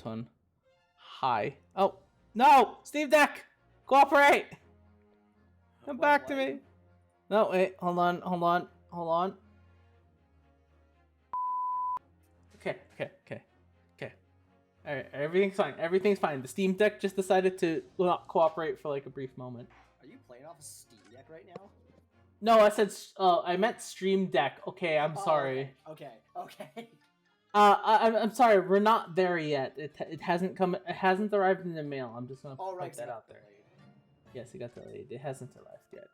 button. Hi. Oh no! Steam Deck, cooperate! Come back to me. No, wait. Hold on. Hold on. Hold on. Okay. Okay. Okay. Okay. All right. Everything's fine. Everything's fine. The Steam Deck just decided to not cooperate for like a brief moment. Are you playing off a Steam Deck right now? No, I said. I meant Stream Deck. Okay, I'm sorry. Okay. Okay. I'm sorry. We're not there yet. It hasn't come. It hasn't arrived in the mail. I'm just gonna put that out there. Yes, it got delayed. It hasn't arrived yet.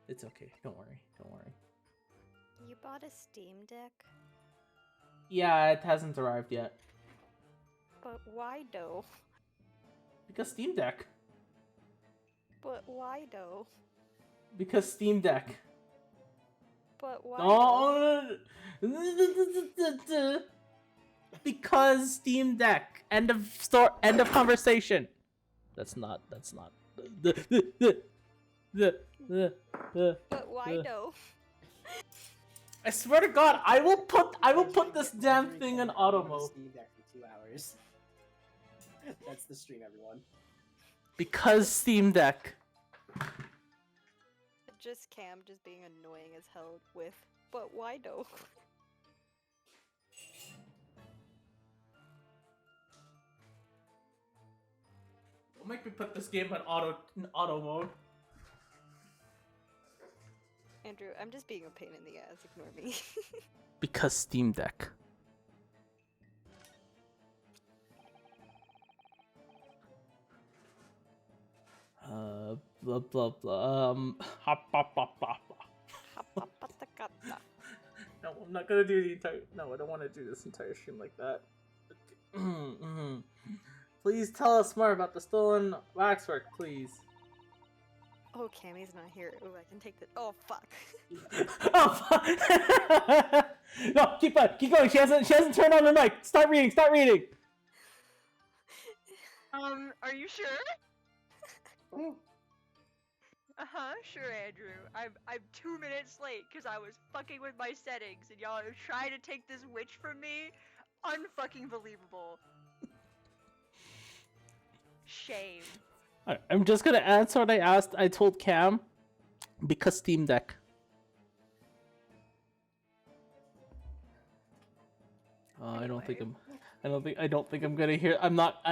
It's okay. Don't worry. Don't worry. You bought a Steam Deck? Yeah, it hasn't arrived yet. But why though? Because Steam Deck. But why though? Because Steam Deck. But why? Oh, because Steam Deck. End of store. End of conversation. That's not. But why though? I swear to God, I will put this damn thing in auto mode. Steam Deck for 2 hours. That's the stream, everyone. Because Steam Deck. Just Cam just being annoying as hell with, but why though? Don't make me put this game in auto mode. Andrew, I'm just being a pain in the ass, ignore me. Because Steam Deck. Blah blah blah. Hop hop hop hop. No, I'm not gonna do the entire. No, I don't want to do this entire stream like that. Okay. Please tell us more about the stolen waxwork, please. Oh, Cammy's not here. Oh, I can take the. Oh, fuck. Oh, fuck. No, keep going. She hasn't turned on the mic. Start reading. Are you sure? Sure, Andrew. I'm 2 minutes late because I was fucking with my settings and y'all are trying to take this witch from me. Unfucking believable. Shame. I'm just gonna answer what I asked. I told Cam, because Steam Deck. I don't think I'm gonna hear. I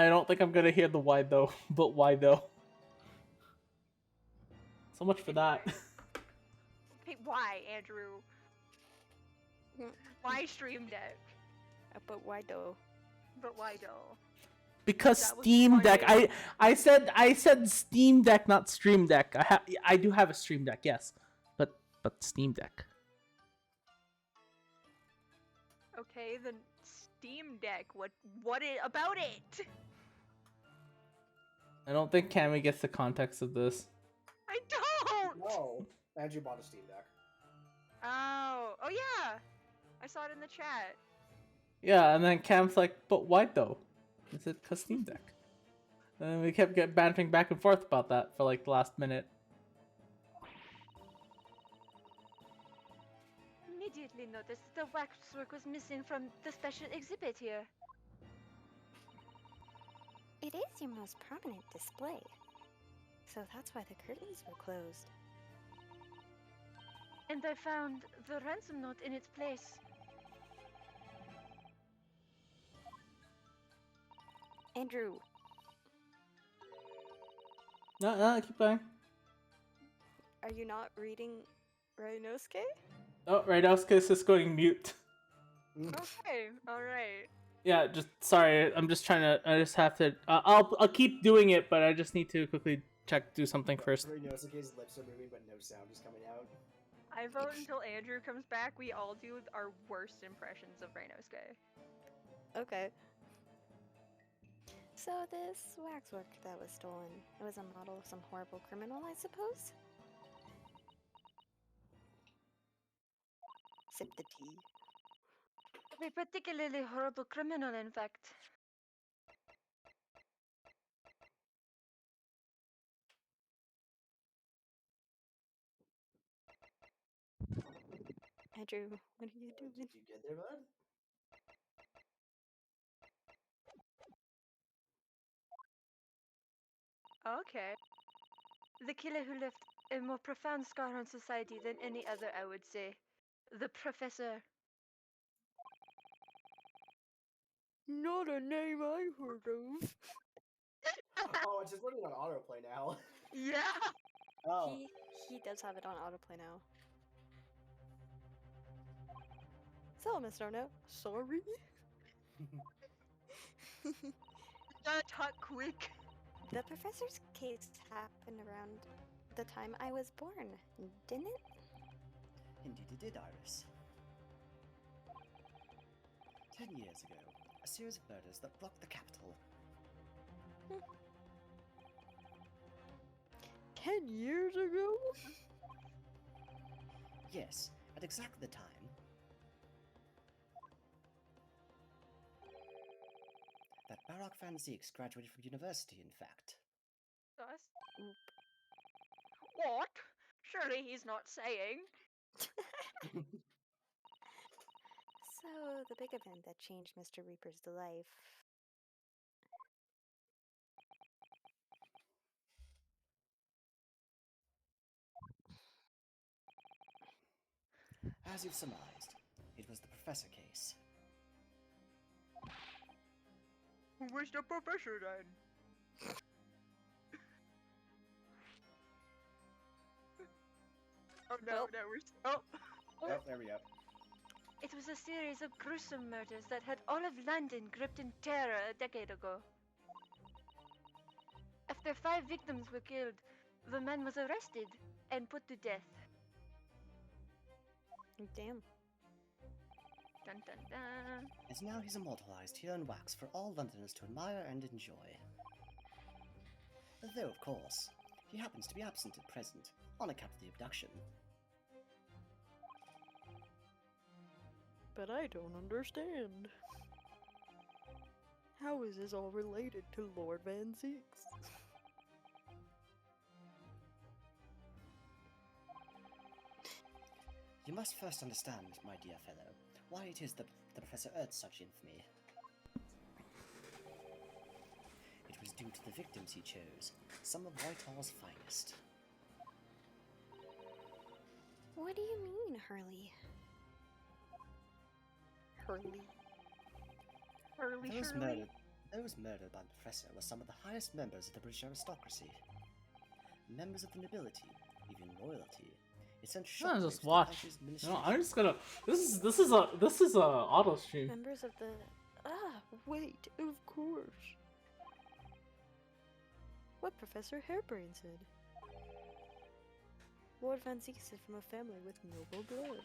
don't think I'm gonna hear the why though. But why though? So much for that. Hey, why, Andrew? Why Stream Deck? But why though? But why though? Because Steam Deck. I said Steam Deck, not Stream Deck. I do have a Stream Deck, yes, but Steam Deck. Okay, then Steam Deck. What about it? I don't think Cammy gets the context of this. I don't. No, Andrew bought a Steam Deck. Oh yeah, I saw it in the chat. Yeah, and then Cam's like, but why though? I said, cause Steam Deck. And then we kept bantering back and forth about that for like the last minute. Immediately noticed the waxwork was missing from the special exhibit here. It is your most prominent display. So that's why the curtains were closed. And I found the ransom note in its place. Andrew. No, keep going. Are you not reading Rhinosuke? Oh, right, I was just going mute. Okay, alright. Yeah, just sorry. I'm just trying to. I just have to. I'll keep doing it, but I just need to quickly do something first. Rhinosuke's lips are moving, but no sound is coming out. I vote until Andrew comes back. We all do our worst impressions of Rhinosuke. Okay. So this waxwork that was stolen, it was a model of some horrible criminal, I suppose? Sip the tea. A particularly horrible criminal, in fact. Andrew, what are you doing? You good there, bud? Okay. The killer who left a more profound scar on society than any other, I would say. The Professor. Not a name I heard of. Oh, it's just running on autoplay now. Yeah! Oh. He does have it on autoplay now. So, Mr. Ono, sorry. Gotta talk quick. The professor's case happened around the time I was born, didn't it? Indeed it did, Iris. 10 years ago, a series of murders that rocked the capital. 10 years ago? Yes, at exactly the time. That Barak Van Zieks graduated from university, in fact. Us? What? Surely he's not saying. So, the big event that changed Mr. Reaper's life. As you've surmised, it was the Professor case. Where's the Professor then? Oh no, Well. no, we're oh. Oh, there we go. It was a series of gruesome murders that had all of London gripped in terror a decade ago. After 5 victims were killed, the man was arrested and put to death. Damn. Dun dun dun. And now he's immortalized here in wax for all Londoners to admire and enjoy. Though, of course, he happens to be absent at present, on account of the abduction. But I don't understand. How is this all related to Lord Van Zieks? You must first understand, my dear fellow, why it is that the Professor earned such infamy. It was due to the victims he chose, some of Whitehall's finest. What do you mean, Hurley? Hurley? Hurley, Those Shirley. murdered by the Professor were some of the highest members of the British aristocracy. Members of the nobility, even royalty. It sent I'm gonna shockwaves just to watch. Ash's No, administration. I'm just gonna. This is a auto stream. Members of the... Ah, wait, of course. What Professor Harebrained said. Lord Van Zieks is from a family with noble blood.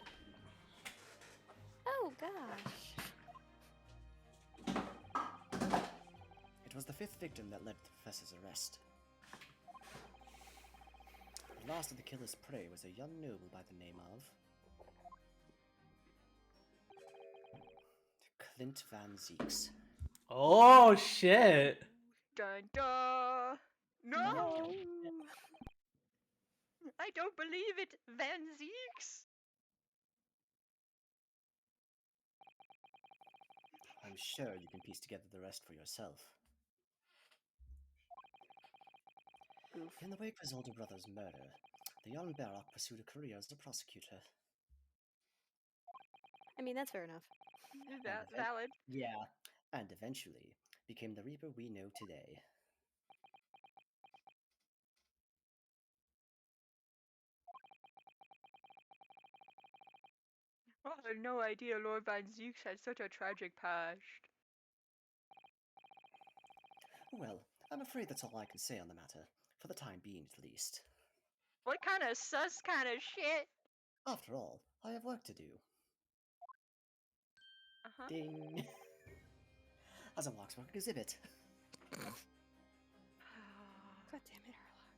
Oh gosh. It was the 5th victim that led to the Professor's arrest. The last of the killer's prey was a young noble by the name of Clint Van Zieks. Oh shit! Dun dun. No! I don't believe it, Van Zieks. I'm sure you can piece together the rest for yourself. Oof. In the wake of his older brother's murder, the young Barak pursued a career as a prosecutor. I mean, that's fair enough. Valid. Yeah, and eventually became the Reaper we know today. Oh, I had no idea Lord Van Zieks had such a tragic past. Well, I'm afraid that's all I can say on the matter, for the time being at least. What kind of sus kind of shit? After all, I have work to do. Uh-huh. Ding! As a waxwork exhibit. God damn it, Harlock.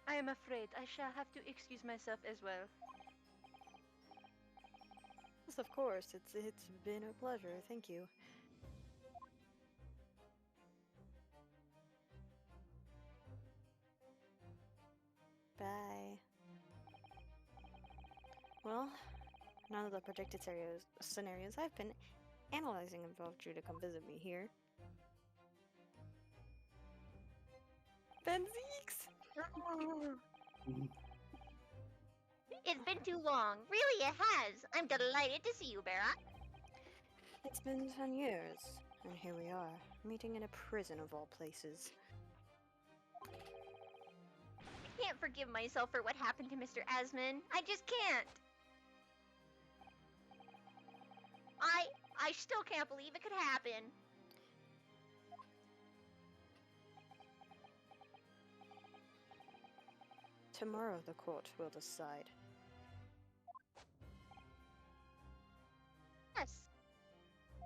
I am afraid I shall have to excuse myself as well. Yes, of course. It's been a pleasure. Thank you. Bye. Well, none of the predicted scenarios I've been analyzing involved you to come visit me here. Benzeeks! It's been too long. Really, it has. I'm delighted to see you, Barak. It's been 10 years, and here we are, meeting in a prison of all places. I can't forgive myself for what happened to Mr. Asman. I just can't. I still can't believe it could happen. Tomorrow the court will decide. Yes,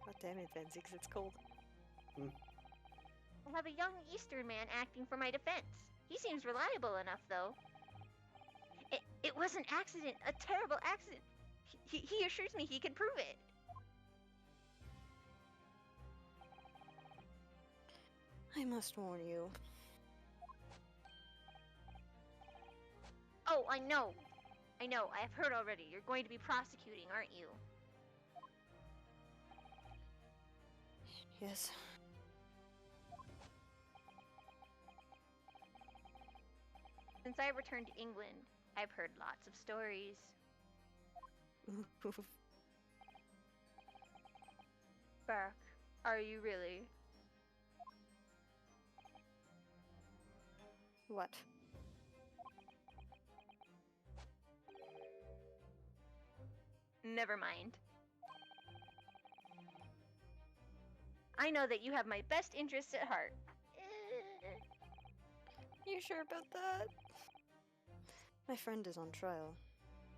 God damn it, Benzeeks, it's cold. I have a young Eastern man acting for my defense. He seems reliable enough, though. It was an accident, a terrible accident. He assures me he can prove it. I must warn you. Oh, I know. I know, I have heard already. You're going to be prosecuting, aren't you? Yes. Since I returned to England, I've heard lots of stories. Barak, are you really? What? Never mind. I know that you have my best interests at heart. You sure about that? My friend is on trial.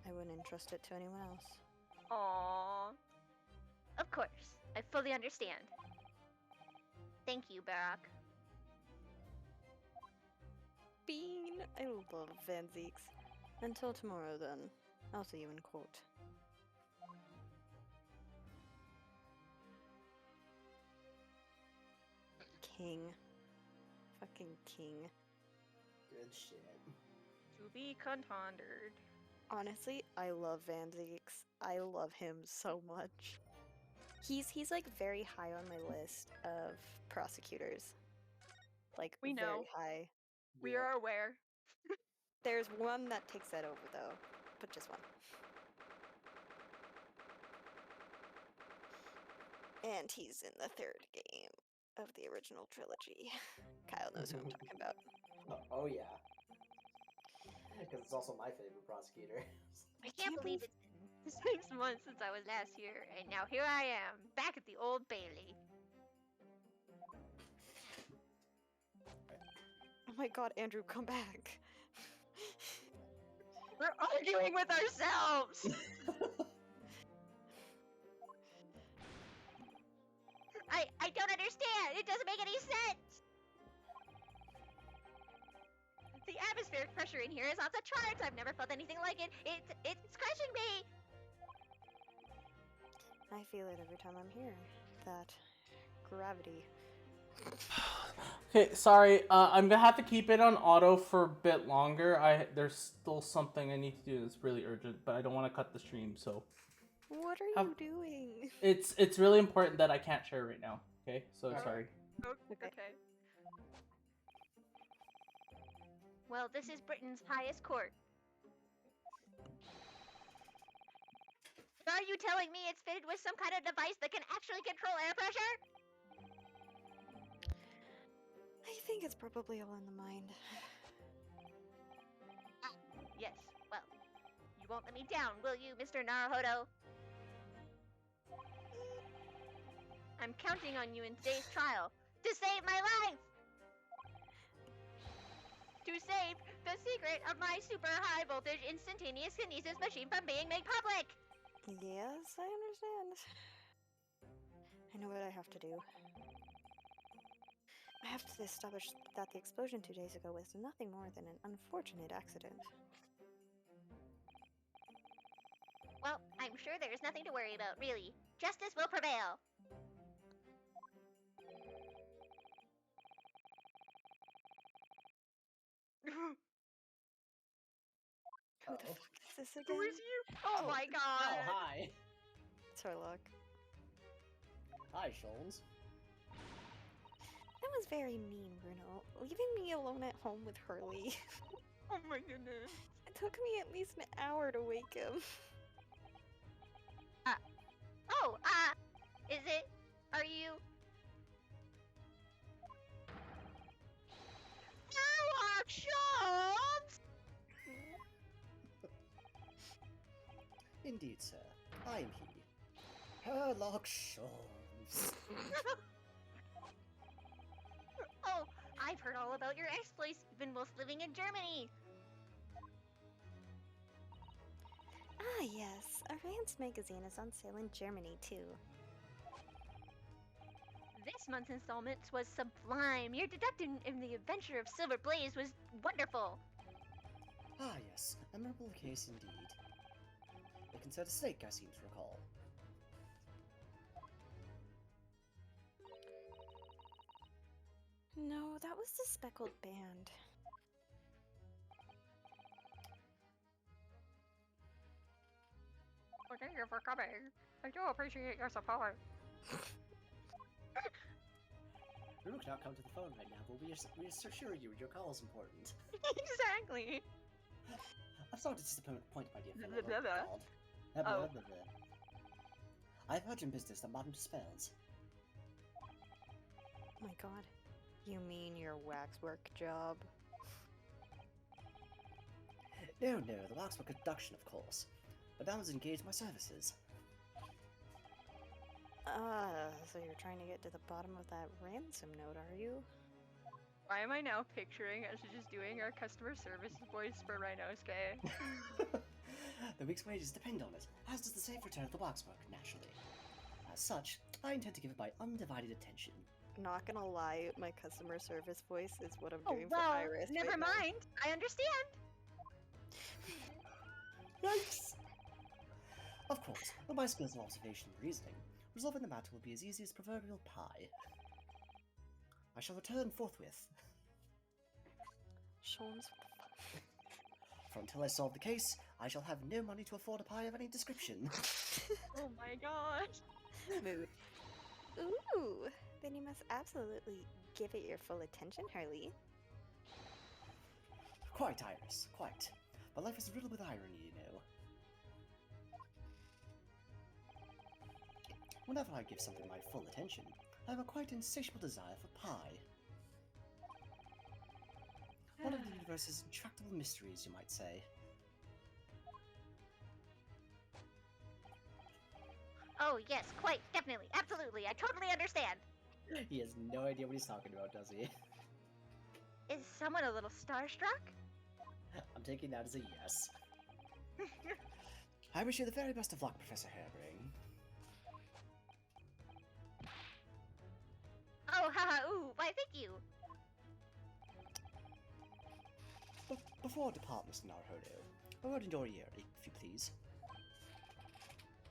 I wouldn't entrust it to anyone else. Aww. Of course, I fully understand. Thank you, Barak. Bean! I love Benzeeks. Until tomorrow, then. I'll see you in court. King. Fucking king. Good shit. To be contended. Honestly, I love Benzeeks. I love him so much. He's like very high on my list of prosecutors. Like We know. very high. We are aware. There's one that takes that over though, but just one. And he's in the third game of the original trilogy. Kyle knows who I'm talking about. Oh yeah. Because it's also my favorite prosecutor. I can't believe it's been 6 months since I was last here, and now here I am, back at the Old Bailey. Oh my god, Andrew, come back. We're arguing with ourselves! I don't understand! It doesn't make any sense! The atmospheric pressure in here is off the charts! I've never felt anything like it! It's crushing me! I feel it every time I'm here. That gravity. Okay, sorry. I'm gonna have to keep it on auto for a bit longer. There's still something I need to do that's really urgent, but I don't want to cut the stream. So What are you doing? it's really important that I can't share right now. Okay, so sorry. Okay. Well, this is Britain's highest court. Are you telling me it's fitted with some kind of device that can actually control air pressure? I think it's probably all in the mind. Yes, well, you won't let me down, will you, Mr. Naruhodo? I'm counting on you in today's trial to save my life! To save the secret of my super high voltage instantaneous kinesis machine from being made public! Yes, I understand. I know what I have to do. I have to establish that the explosion 2 days ago was nothing more than an unfortunate accident. Well, I'm sure there's nothing to worry about, really. Justice will prevail. Who the fuck is this again? Who is you? Oh my god! Oh, hi. Torlock. Hi, Shoals. That was very mean, Bruno. Leaving me alone at home with Hurley. Oh my goodness. It took me at least an hour to wake him. Oh, is it? Are you? Actions! Indeed, sir. I am he. Sherlock Sholmes. Oh, I've heard all about your exploits, even whilst living in Germany. Ah, yes. Rand's magazine is on sale in Germany, too. This month's installment was sublime. Your deduction in the adventure of Silver Blaze was wonderful. Ah, yes. A memorable case indeed. They concerned a snake, I seem to recall. No, that was the speckled band. Well, thank you for coming. I do appreciate your support. Ruru cannot come to the phone right now, but we assure you your call is important. Exactly. I'm sorry to disappoint, my dear fellow. Blah, blah, blah. God. Oh. Blah, blah. I've heard in business that Madame Dispels. Oh my god. You mean your waxwork job? No, the waxwork production, of course. Madame's engaged my services. So you're trying to get to the bottom of that ransom note, are you? Why am I now picturing us just doing our customer service voice for Rhinosuke? The week's wages depend on it, as does the safe return of the waxwork, naturally. As such, I intend to give it my undivided attention. Not gonna lie, my customer service voice is what I'm Oh, doing well, for Iris. never right now. mind. I understand. Yikes! Of course, with my skills of observation and reasoning, resolving the matter will be as easy as proverbial pie. I shall return forthwith. Sholmes, For until I solve the case, I shall have no money to afford a pie of any description. Oh my god. mood. Ooh, then you must absolutely give it your full attention, Hurley. Quite, Iris, quite. My life is riddled with irony, you know. Whenever I give something my full attention, I have a quite insatiable desire for pie. One of the universe's intractable mysteries, you might say. Oh, yes, quite, definitely, absolutely. I totally understand. He has no idea what he's talking about, does he? Is someone a little starstruck? I'm taking that as a yes. I wish you the very best of luck, Professor Harebring. Oh, haha, ooh, why, thank you. Before I depart, Mr. Naruhodo, a word in your ear, if you please.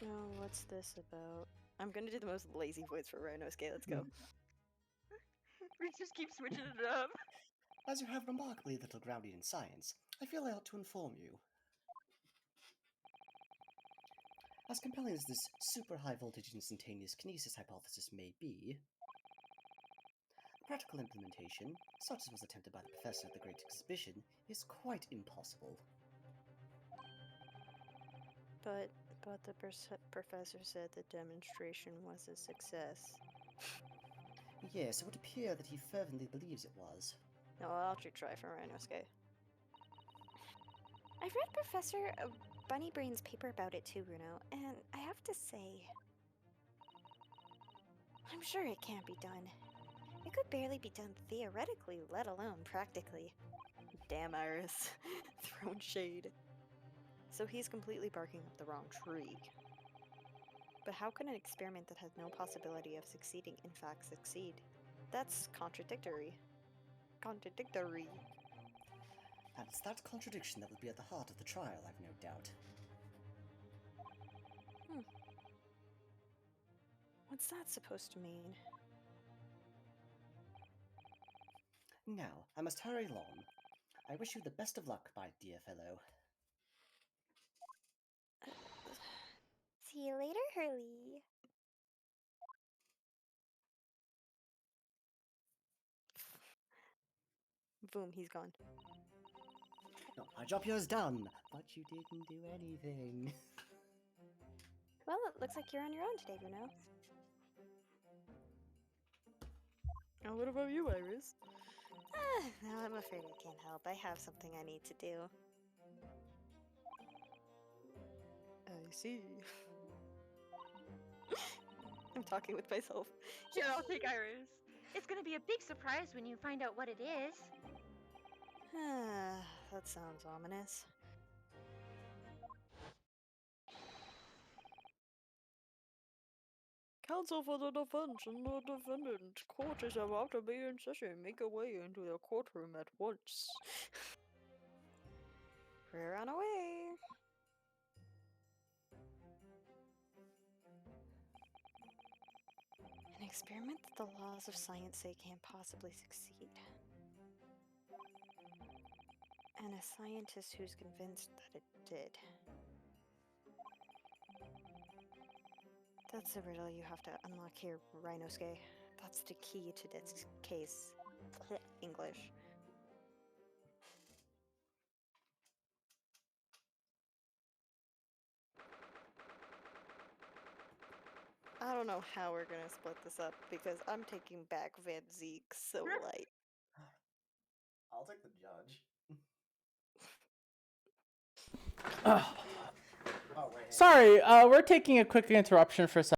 Oh, what's this about? I'm gonna do the most lazy voice for Rhinosuke, let's go. We just keep switching it up. As you have remarkably little grounding in science, I feel I ought to inform you. As compelling as this super high voltage instantaneous kinesis hypothesis may be, the practical implementation, such as was attempted by the professor at the Great Exhibition, is quite impossible. But the professor said the demonstration was a success. Yes, it would appear that he fervently believes it was. No, I'll actually try for Rhinosuke. I've read Professor Bunnybrain's paper about it too, Bruno, and I have to say, I'm sure it can't be done. It could barely be done theoretically, let alone practically. Damn, Iris. Thrown shade. So he's completely barking up the wrong tree. But how can an experiment that has no possibility of succeeding in fact succeed? That's contradictory. Contradictory. And it's that contradiction that will be at the heart of the trial, I've no doubt. What's that supposed to mean? Now, I must hurry along. I wish you the best of luck, my dear fellow. See you later, Hurley. Boom, he's gone. No, my job here is done, but you didn't do anything. Well, it looks like you're on your own today, Bruno. Oh, what about you, Iris? No, I'm afraid I can't help. I have something I need to do. I see. I'm talking with myself. Here, I'll take Iris. It's gonna be a big surprise when you find out what it is. That sounds ominous. Counsel for the defense and the defendant. Court is about to be in session. Make your way into the courtroom at once. We're on our way. An experiment that the laws of science say can't possibly succeed. And a scientist who's convinced that it did. That's the riddle you have to unlock here, Rhinosuke. That's the key to this case. English. I don't know how we're gonna split this up because I'm taking back Van Zeke so light. I'll take the judge. Oh, right. Sorry, we're taking a quick interruption for a second.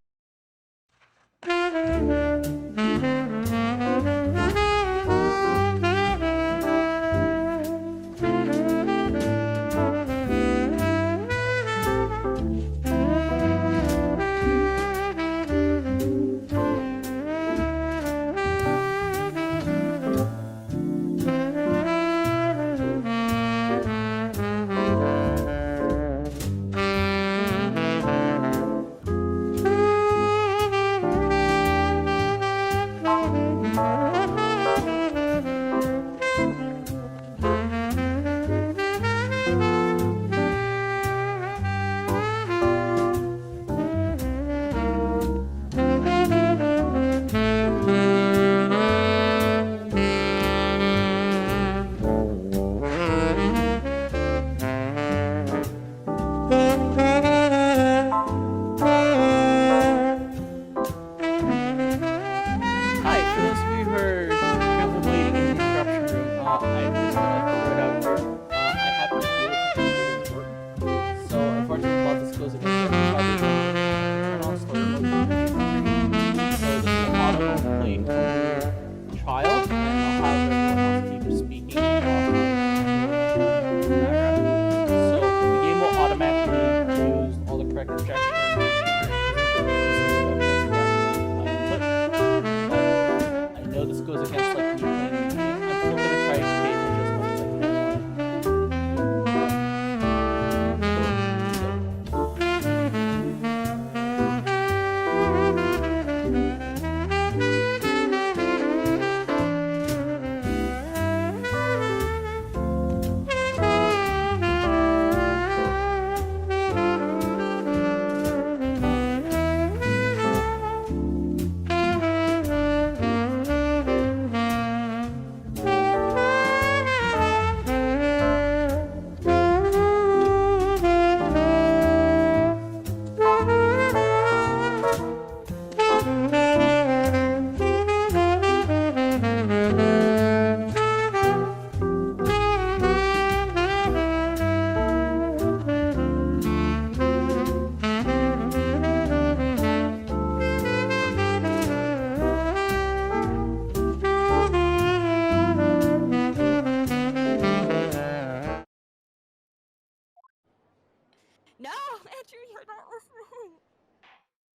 No, Andrew, you're not listening.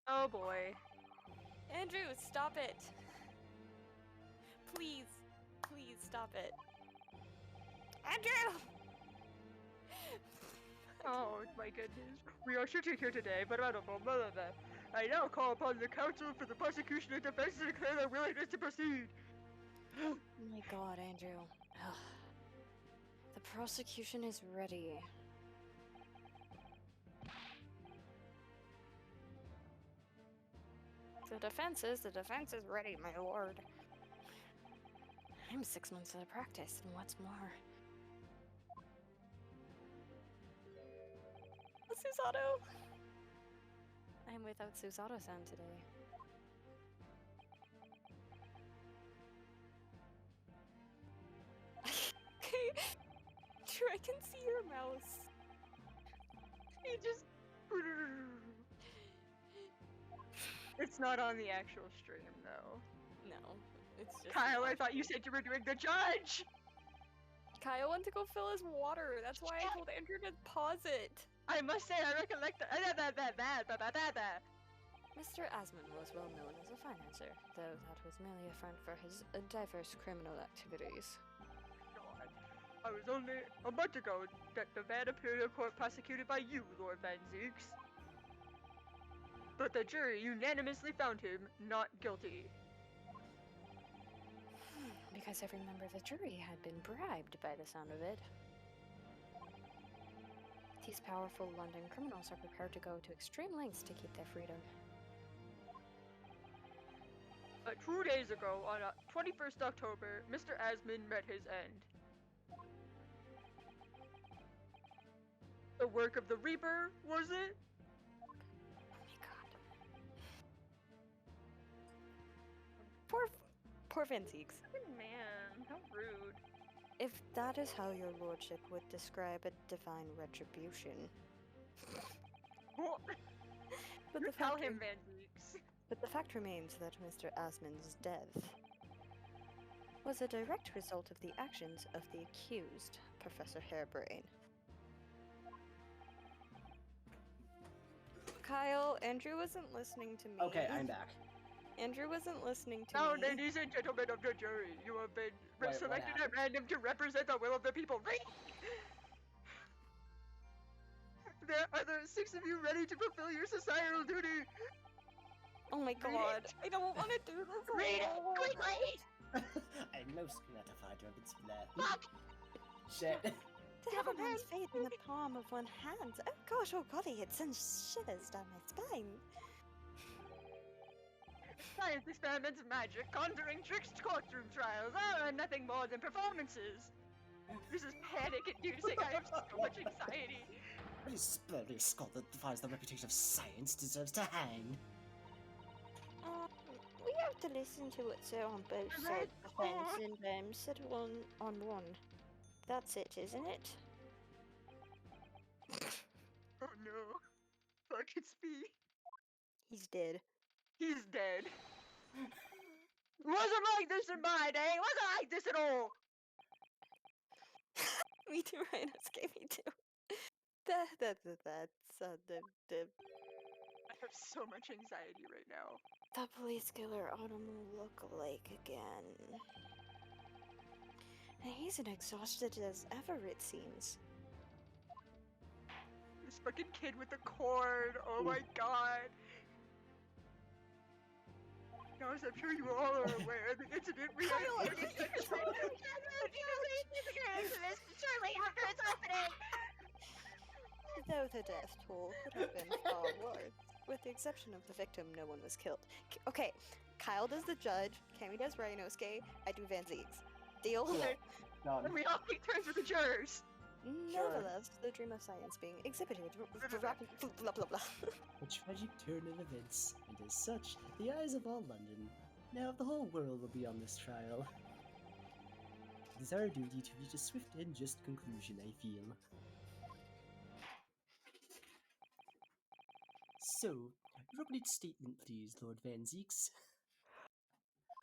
Oh boy. Andrew, stop it. Please, please stop it. Andrew! Oh my goodness. We are sitting here today, but I don't know about that. I now call upon the counsel for the prosecution and defense to declare their willingness to proceed. Oh my god, Andrew. Ugh. The prosecution is ready. The defense is ready, my lord. I'm 6 months out of practice, and what's more... Susato! I'm without Susato-san today. Okay, sure, I can see your mouse. He just. It's not on the actual stream, though. No, it's just... Kyle, I thought you said you were doing the judge! Kyle went to go fill his water. That's why I told Andrew to pause it. I must say, I recollect the. Mr. Asmund was well known as a financier, though that was merely a front for his diverse criminal activities. God. I was only a month ago that the Van Imperial Court prosecuted by you, Lord Van Zeeks. But the jury unanimously found him not guilty. Because every member of the jury had been bribed by the sound of it. These powerful London criminals are prepared to go to extreme lengths to keep their freedom. 2 days ago, on 21st October, Mr. Asmund met his end. The work of the Reaper, was it? Oh my god. Poor Van Zeeks. Man, how rude. If that is how your lordship would describe a divine retribution. But You the tell fact him, Van Zeeks. But the fact remains that Mr. Asmund's death was a direct result of the actions of the accused, Professor Hairbrain. Kyle, Andrew wasn't listening to me. Okay, I'm back. Andrew wasn't listening to Now, me. ladies and gentlemen of the jury, you have been Wait, what selected at happened? random to represent the will of the people. There are the 6 of you ready to fulfill your societal duty. Oh my god, I don't want to do this. Read it alone. quickly! I'm most gratified to have been split. Fuck! Shit. To have a man's fate in the palm of one hand. Oh gosh, oh golly, it sends shivers down my spine. Science experiments, magic, conjuring tricks, courtroom trials are nothing more than performances. This is panic-inducing. I have so much anxiety. Any spurious scholar that defies the reputation of science deserves to hang. We have to listen to what's said on both sides of the fence and settle on one. That's it, isn't it? Oh no. Fuck, it's me. He's dead. He's dead. Wasn't like this in my day. Wasn't like this at all. Me too, Ryan. Me too. That's the I have so much anxiety right now. the police killer Autumn look-alike again. And he's as exhausted as ever, it seems. This fucking kid with the cord. Oh my god. Guys, I'm sure you all are aware the incident we had. Kyle, are you surely after it's happening! Though the death toll could have been far worse. With the exception of the victim, no one was killed. Okay, Kyle does the judge, Cammy does Ryanosuke, I do Van Zeeks. Deal? Cool. Done. And we all take turns with the jurors. Nevertheless, the dream of science being exhibited. Blah blah blah. A tragic turn of events, and as such, the eyes of all London, now of the whole world, will be on this trial. It is our duty to reach a swift and just conclusion, I feel. So, your opening statement, please, Lord Van Zeeks.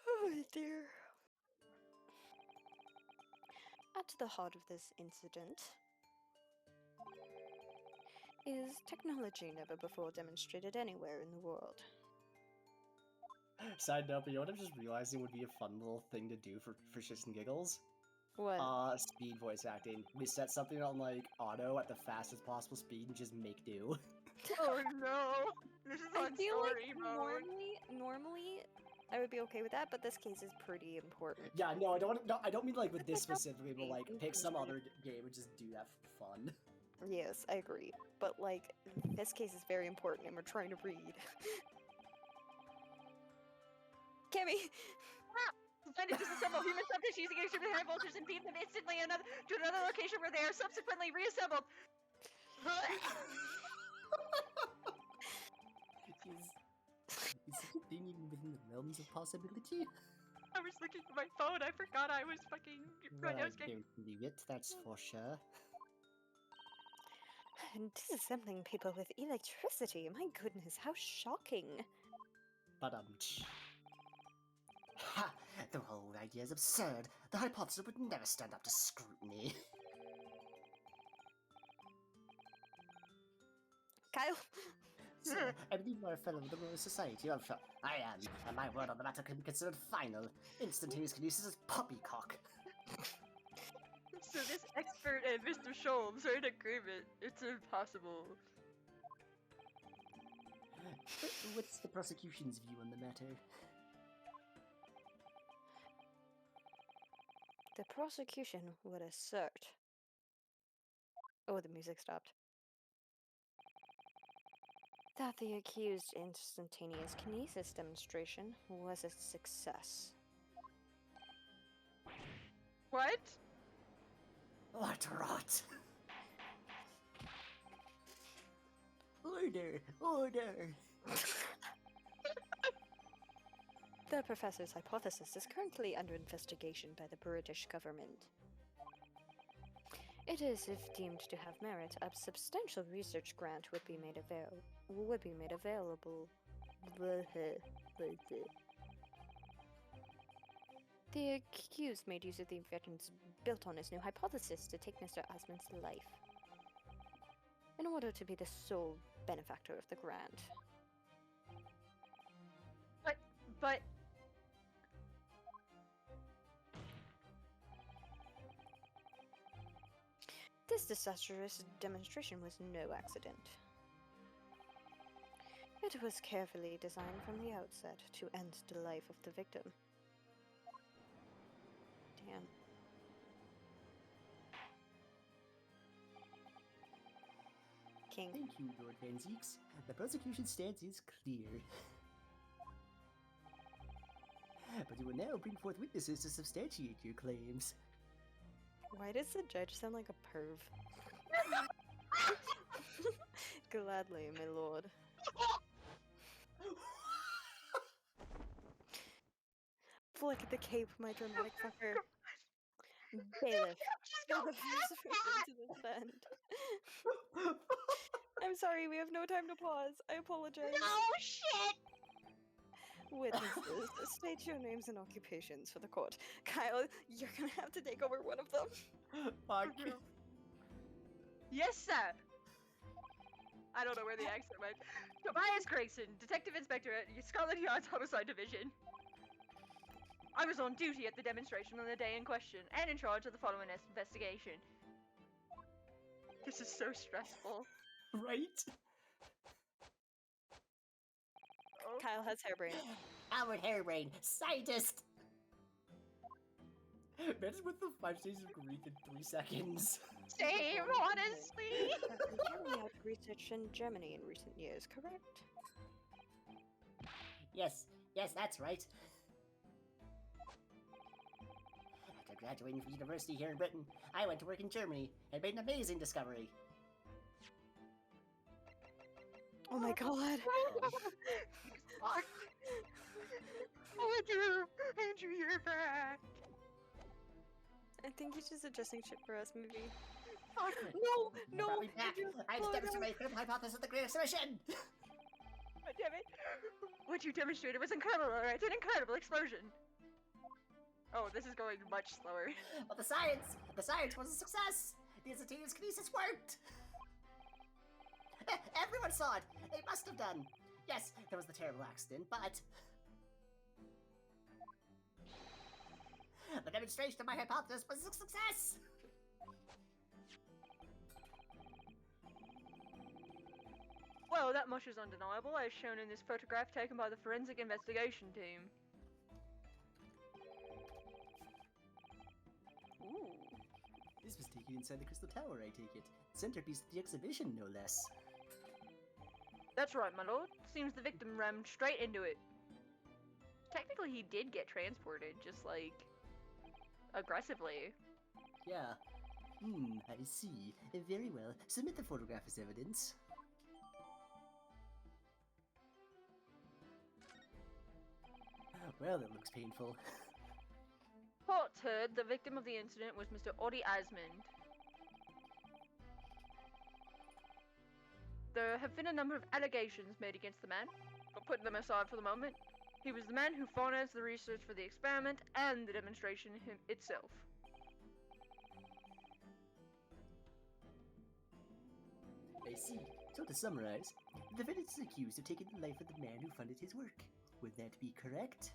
Oh dear. At the heart of this incident is technology never before demonstrated anywhere in the world. Side note, but you know what I'm just realizing would be a fun little thing to do for shits and giggles? What? Speed voice acting. We set something on, like, auto at the fastest possible speed and just make do. Oh no! This is I on feel story like mode. normally I would be okay with that, but this case is pretty important. Yeah, no, I don't mean like with this But that's specifically, but like pick some other game and just do that for fun. Yes, I agree. But like, this case is very important and we're trying to read. Cammy! Designed to disassemble human subjects using extremely high voltage and beam them instantly to another location where they are subsequently reassembled. Is such a thing even within the realms of possibility? I was looking at my phone. I forgot I was fucking. Well, I I was getting. don't believe it, that's for sure. And disassembling people with electricity. My goodness, how shocking. But ha! The whole idea is absurd. The hypothesis would never stand up to scrutiny. Kyle! Sir, I believe you are a fellow of the Royal Society. I'm sure I am, and my word on the matter can be considered final. Instantaneous kinesis is poppycock. So this expert and Mr. Sholmes are in agreement. It's impossible. What's the prosecution's view on the matter? The prosecution would assert. Oh, the music stopped. That the accused instantaneous kinesis demonstration was a success. What? What rot! Order! Order! The professor's hypothesis is currently under investigation by the British government. It is, if deemed to have merit, a substantial research grant would be made available. The accused made use of the inventions built on his new hypothesis to take Mr. Asmund's life, in order to be the sole benefactor of the grant. But. This disastrous demonstration was no accident. It was carefully designed from the outset to end the life of the victim. Damn. King. Thank you, Lord Van Zeeks. The prosecution's stance is clear. But you will now bring forth witnesses to substantiate your claims. Why does the judge sound like a perv? Gladly, my lord. Flick the cape, my dramatic fucker. Bailiff, show the person to defend. I'm sorry, we have no time to pause. I apologize. No shit! Witnesses, state your names and occupations for the court. Kyle, you're gonna have to take over one of them. Fuck. Yes, sir! I don't know where the accent went. Tobias Grayson, Detective Inspector at Scotland Yard's Homicide Division. I was on duty at the demonstration on the day in question, and in charge of the following investigation. This is so stressful. Right? Oh. Kyle has hairbrain. Howard Hairbrain, scientist! Imagine with the 5 stages of Greek in 3 seconds. Same, honestly! Carrying out research in Germany in recent years, correct? Yes, that's right. After graduating from university here in Britain, I went to work in Germany and made an amazing discovery. Oh my god! Fuck. Andrew, you're back! I think he's just adjusting shit for us, maybe. Fuck. No! No! Brought me back. I slow demonstrated down. my critical hypothesis of the Great Exhibition! God damn it! What you demonstrated was incredible, alright? An incredible explosion! Oh, this is going much slower. But the science was a success! The instantaneous kinesis worked! Everyone saw it! It must have done! Yes, there was the terrible accident, but... the demonstration of my hypothesis was a success! Well, that much is undeniable, as shown in this photograph taken by the forensic investigation team. Ooh. This was taken inside the Crystal Tower, I take it. Centerpiece of the exhibition, no less. That's right, my lord. Seems the victim rammed straight into it. technically he did get transported, just like aggressively. Yeah. I see. Very well. Submit the photograph as evidence. Well, that looks painful. Reports heard the victim of the incident was Mr. Audie Asmond. There have been a number of allegations made against the man, but putting them aside for the moment, he was the man who financed the research for the experiment and the demonstration itself. I see. So to summarize, the defendant is accused of taking the life of the man who funded his work. Would that be correct?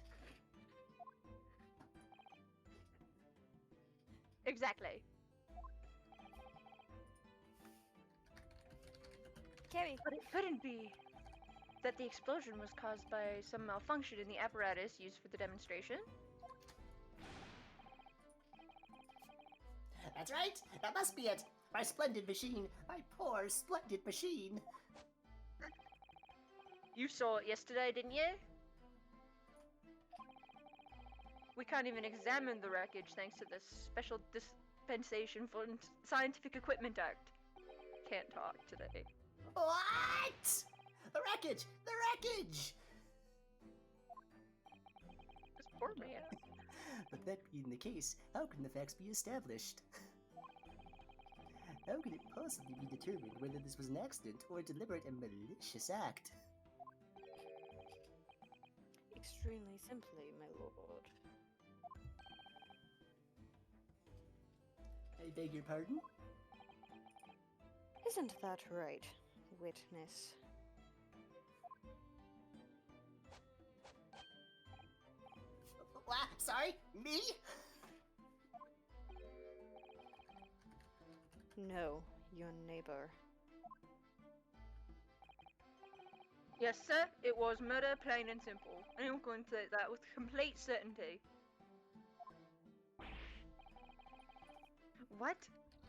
Exactly. Carrie, But it couldn't be that the explosion was caused by some malfunction in the apparatus used for the demonstration. That's right! That must be it! My splendid machine! My poor, splendid machine! You saw it yesterday, didn't you? We can't even examine the wreckage thanks to the Special Dispensation for Scientific Equipment Act. Can't talk today. What? The wreckage! The wreckage! This poor man. But that being the case, how can the facts be established? How can it possibly be determined whether this was an accident or a deliberate and malicious act? extremely simply, my lord. I beg your pardon? Isn't that right, witness? What? Sorry? Me? No, your neighbor. Yes, sir, it was murder, plain and simple. And I'm going to say that with complete certainty. What?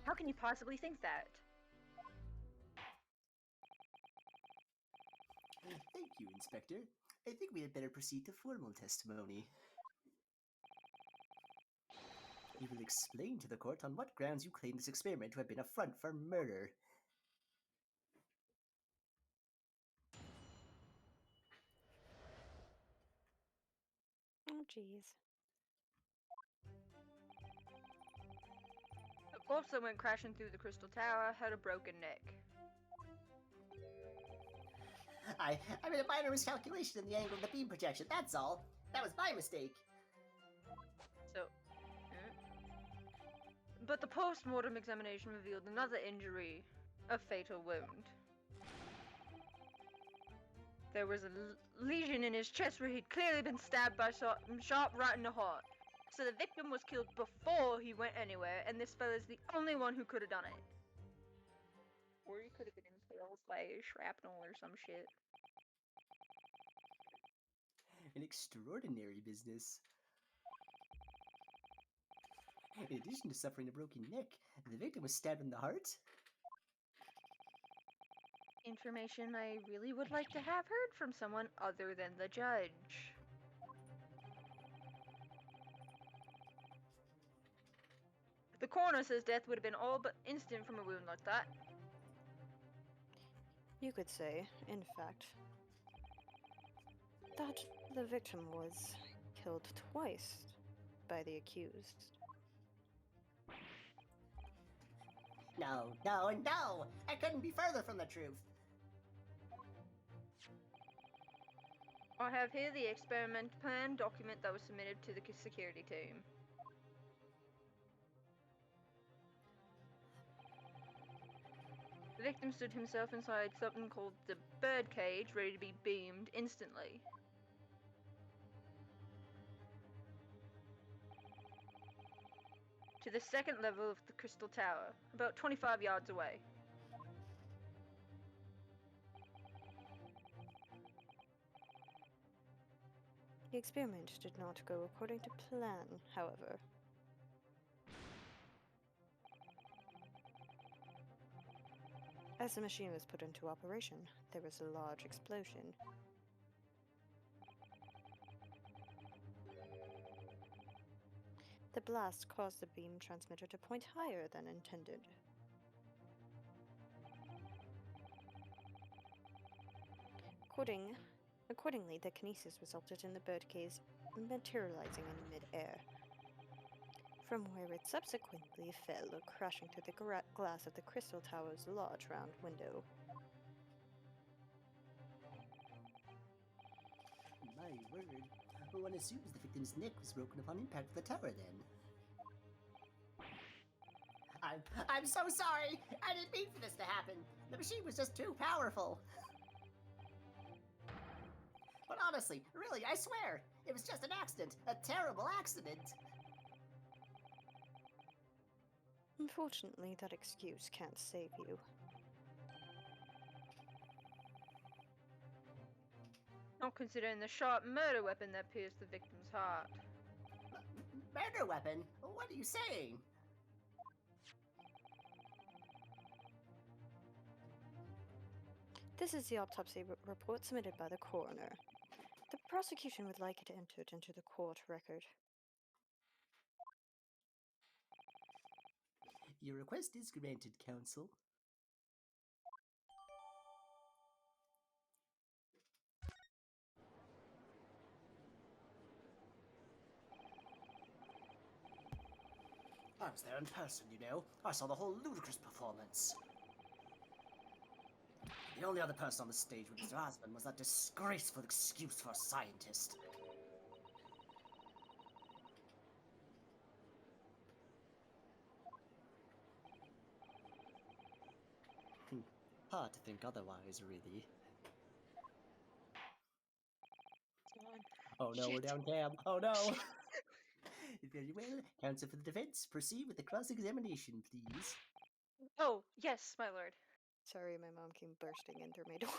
How can you possibly think that? Thank you, Inspector. I think we had better proceed to formal testimony. You will explain to the court on what grounds you claim this experiment to have been a front for murder. Oh, jeez. The corpse that went crashing through the Crystal Tower had a broken neck. I made a minor miscalculation in the angle of the beam projection, that's all. That was my mistake. So, but the post-mortem examination revealed another injury, a fatal wound. There was a lesion in his chest where he'd clearly been stabbed by sharp right in the heart. So the victim was killed before he went anywhere, and this fella's the only one who could have done it. Or he could have been impaled by shrapnel or some shit. An extraordinary business. In addition to suffering a broken neck, the victim was stabbed in the heart? Information I really would like to have heard from someone other than the judge. The coroner says death would have been all but instant from a wound like that. You could say, in fact, that the victim was killed twice by the accused. No, no, no! I couldn't be further from the truth. I have here the experiment plan document that was submitted to the security team. The victim stood himself inside something called the bird cage, ready to be beamed instantly. To the second level of the Crystal Tower, about 25 yards away. The experiment did not go according to plan, however. As the machine was put into operation, there was a large explosion. blast caused the beam transmitter to point higher than intended. Accordingly, the kinesis resulted in the birdcage materializing in mid-air, from where it subsequently fell, crashing through the glass of the Crystal Tower's large round window. My word. One assumes the victim's neck was broken upon impact with the tower then. I'm so sorry! I didn't mean for this to happen! The machine was just too powerful! But honestly, really, I swear, it was just an accident! A terrible accident! Unfortunately, that excuse can't save you. Not considering the sharp murder weapon that pierced the victim's heart. Murder weapon? What are you saying? This is the autopsy report submitted by the coroner. The prosecution would like it entered into the court record. Your request is granted, counsel. I was there in person, you know. I saw the whole ludicrous performance. The only other person on the stage with Mr. Osmond was that disgraceful excuse for a scientist. Hard to think otherwise, really. Oh no, Shit. we're down cam. Oh no! Very well. Counsel for the defense, proceed with the cross-examination, please. Oh, yes, my lord. Sorry, my mom came bursting in through my door.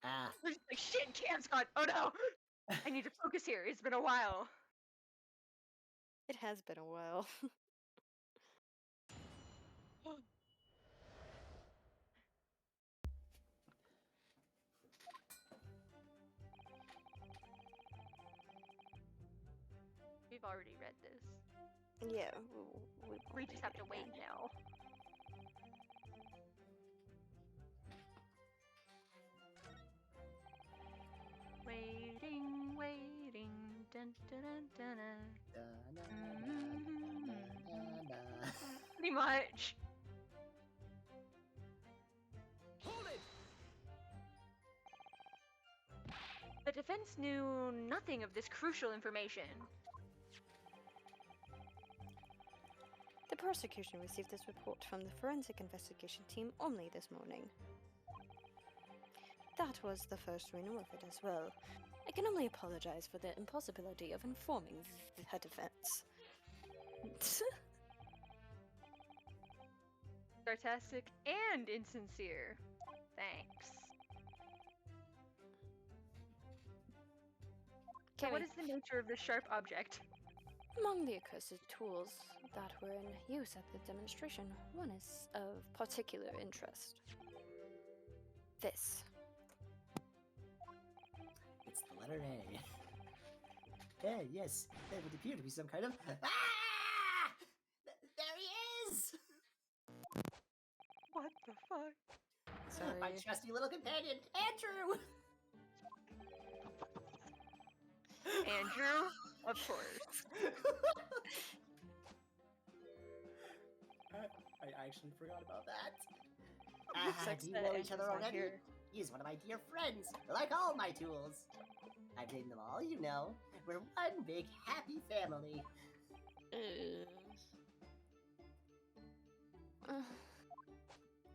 Ah, We're just like, shit, Cam's gone. Oh no! I need to focus here. It's been a while. It has been a while. We've already read this. Yeah, We just have to wait now. Waiting, waiting, dun dun dun dun dun. Pretty much. Hold it! The defense knew nothing of this crucial information. The prosecution received this report from the forensic investigation team only this morning. That was the first we knew of it as well. I can only apologize for the impossibility of informing the defense. Sarcastic and insincere. Thanks. So what is the nature of this sharp object? Among the accursed tools that were in use at the demonstration, one is of particular interest. This. It's the letter A. Yes, that would appear to be some kind of... Ah! There he is! What the fuck? Sorry. My trusty little companion, Andrew! Andrew? Of course. I actually forgot about that. Sucks Do you that know each Andrew's other not already? here. He's one of my dear friends, like all my tools. I've named them all, you know. We're one big happy family.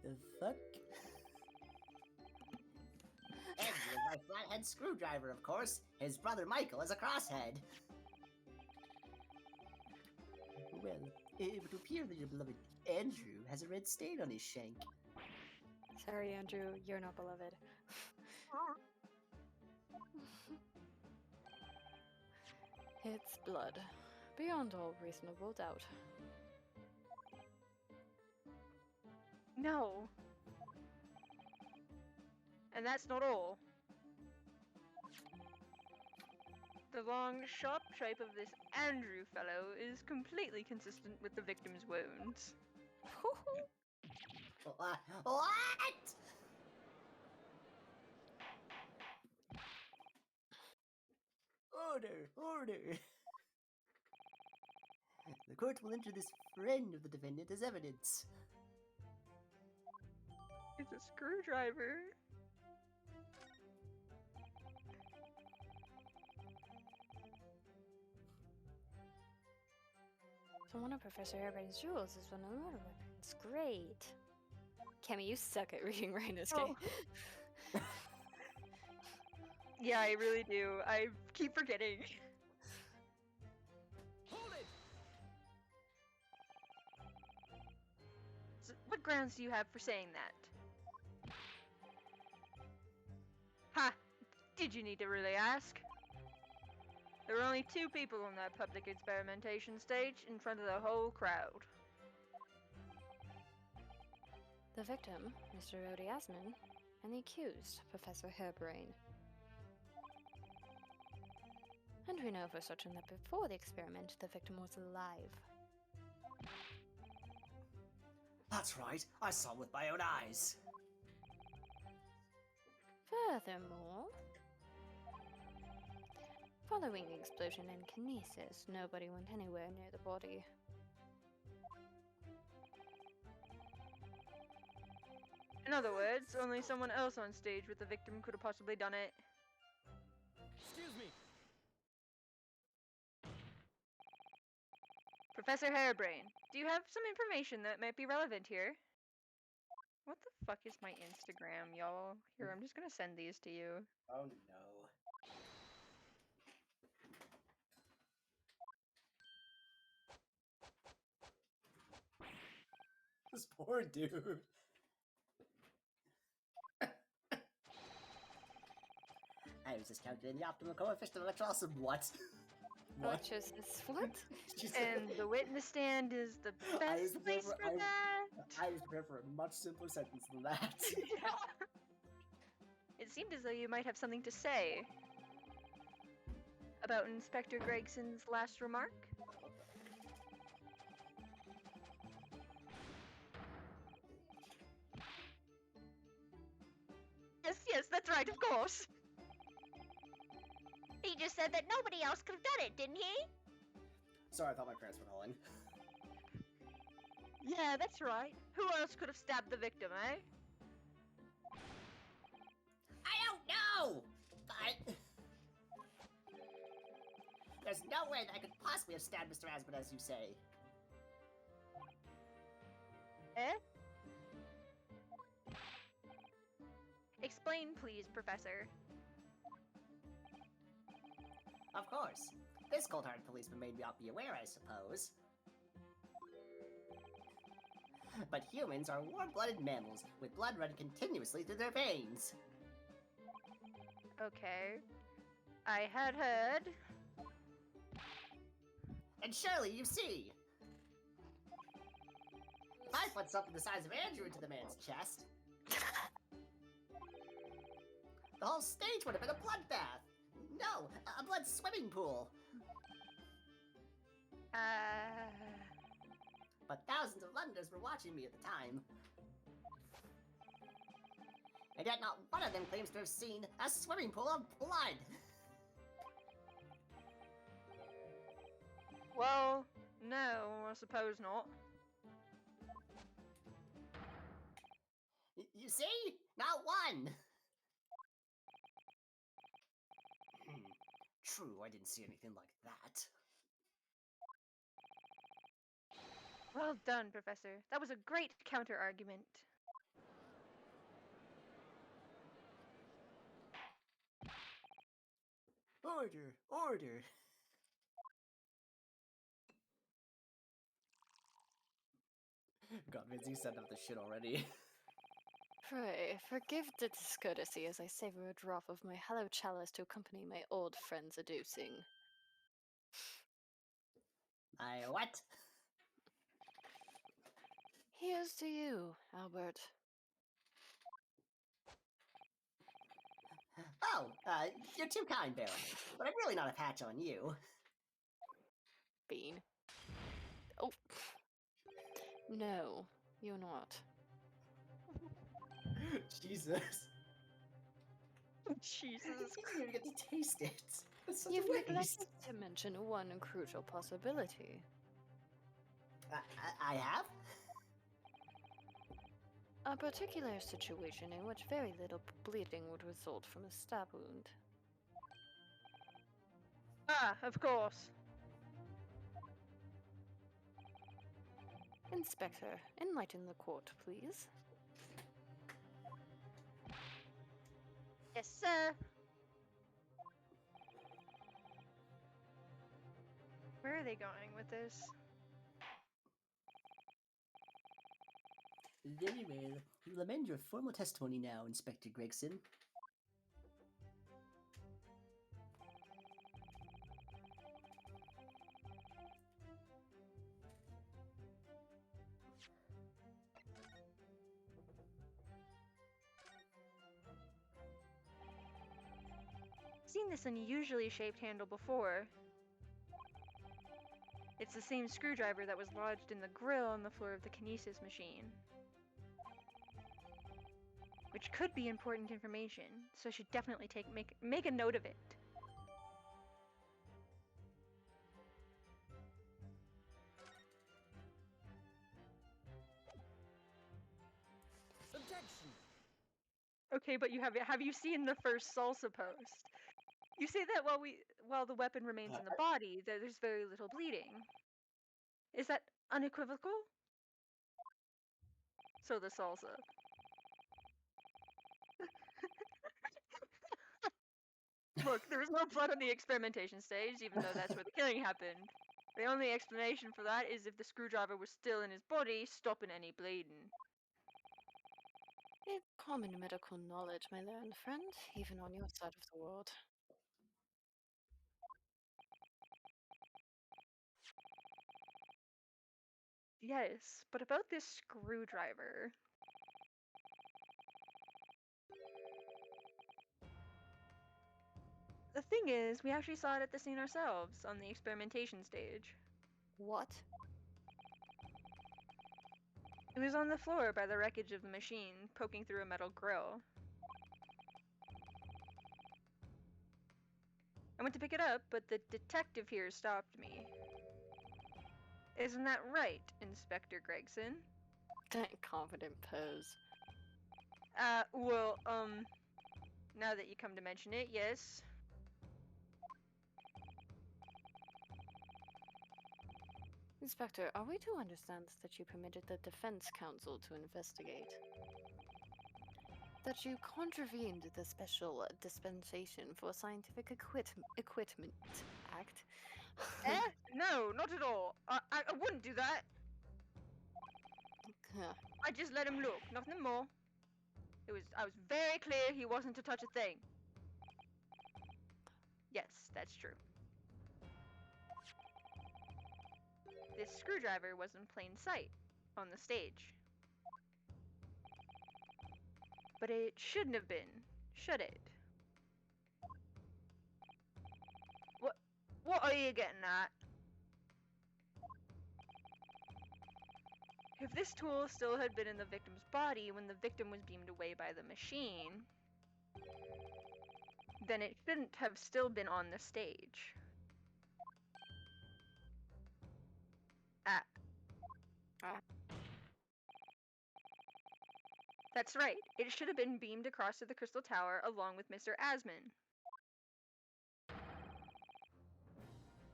The fuck? Andrew is my flathead screwdriver, of course. His brother Michael is a crosshead. Well, it would appear that your beloved Andrew has a red stain on his shank. Sorry, Andrew, you're not beloved. It's blood, beyond all reasonable doubt. No. And that's not all. The long, sharp shape of this Andrew fellow is completely consistent with the victim's wounds. What? Order! Order! The court will enter this friend of the defendant as evidence. It's a screwdriver. So one of Professor Herbert's jewels is one of the murder weapons. Great. Cammy, you suck at reading Rhino's game. Yeah, I really do. I keep forgetting. Hold it! So what grounds do you have for saying that? Ha! Did you need to really ask? There were only 2 people on that public experimentation stage in front of the whole crowd. The victim, Mr. Rhodey Asman, and the accused, Professor Hairbrain. And we know for certain that before the experiment, the victim was alive. That's right, I saw with my own eyes. Furthermore, following the explosion and kinesis, nobody went anywhere near the body. In other words, only someone else on stage with the victim could have possibly done it. Excuse me. Professor Hairbrain, do you have some information that might be relevant here? What the fuck is my Instagram, y'all? Here, I'm just gonna send these to you. Oh no. This poor dude. I was just calculating the optimal coefficient of electrolysis. What? Which is this what? She said- And the witness stand is the I was best place prepared for that. I was prepared for a much simpler sentence than that. It seemed as though you might have something to say about Inspector Gregson's last remark. Yes, that's right, of course. He just said that nobody else could have done it, didn't he? Sorry, I thought my parents were calling. Yeah, that's right. Who else could have stabbed the victim, eh? I don't know! But... There's no way that I could possibly have stabbed Mr. Asmund, as you say. Eh? Explain, please, Professor. Of course. This cold-hearted policeman may not be aware, I suppose. But humans are warm-blooded mammals, with blood running continuously through their veins. Okay. I had heard. And surely you see! If I put something the size of Andrew into the man's chest, the whole stage would have been a bloodbath! No, a blood swimming pool! But thousands of Londoners were watching me at the time. And yet not one of them claims to have seen a swimming pool of blood! Well, no, I suppose not. You see? Not one! True, I didn't see anything like that. Well done, Professor. That was a great counter-argument. Order! Order! God, Vince, you set up this shit already. Pray, forgive the discourtesy as I savor a drop of my hollow chalice to accompany my old friend's adducing. I what? Here's to you, Albert. Oh, you're too kind, Baron. But I'm really not a patch on you. been. Oh. No, you're not. Jesus. Jesus. He didn't even get to taste it. That's such You've a waste. neglected to mention one crucial possibility. I have? A particular situation in which very little bleeding would result from a stab wound. Ah, of course. Inspector, enlighten the court, please. Yes, sir. Where are they going with this? Very well. We will amend your formal testimony now, Inspector Gregson. Seen this unusually shaped handle before. It's the same screwdriver that was lodged in the grill on the floor of the kinesis machine. Which could be important information, so I should definitely make a note of it. Objection! Okay, but have you seen the first salsa post? You say that while the weapon remains in the body, there's very little bleeding. Is that unequivocal? So the salsa. Look, there was no blood on the experimentation stage, even though that's where the killing happened. The only explanation for that is if the screwdriver was still in his body, stopping any bleeding. It's common medical knowledge, my learned friend, even on your side of the world. Yes, but about this screwdriver. The thing is, we actually saw it at the scene ourselves, on the experimentation stage. What? It was on the floor by the wreckage of the machine, poking through a metal grill. I went to pick it up, but the detective here stopped me. Isn't that right, Inspector Gregson? That confident pose. Well, now that you come to mention it, yes. Inspector, are we to understand that you permitted the defense counsel to investigate? That you contravened the Special Dispensation for Scientific Equipment Act? No, not at all. I wouldn't do that. Huh. I just let him look, nothing more. I was very clear he wasn't to touch a thing. Yes, that's true. This screwdriver was in plain sight on the stage. But it shouldn't have been, should it? What are you getting at? If this tool still had been in the victim's body when the victim was beamed away by the machine, then it shouldn't have still been on the stage. That's right. It should have been beamed across to the Crystal Tower along with Mr. Asman.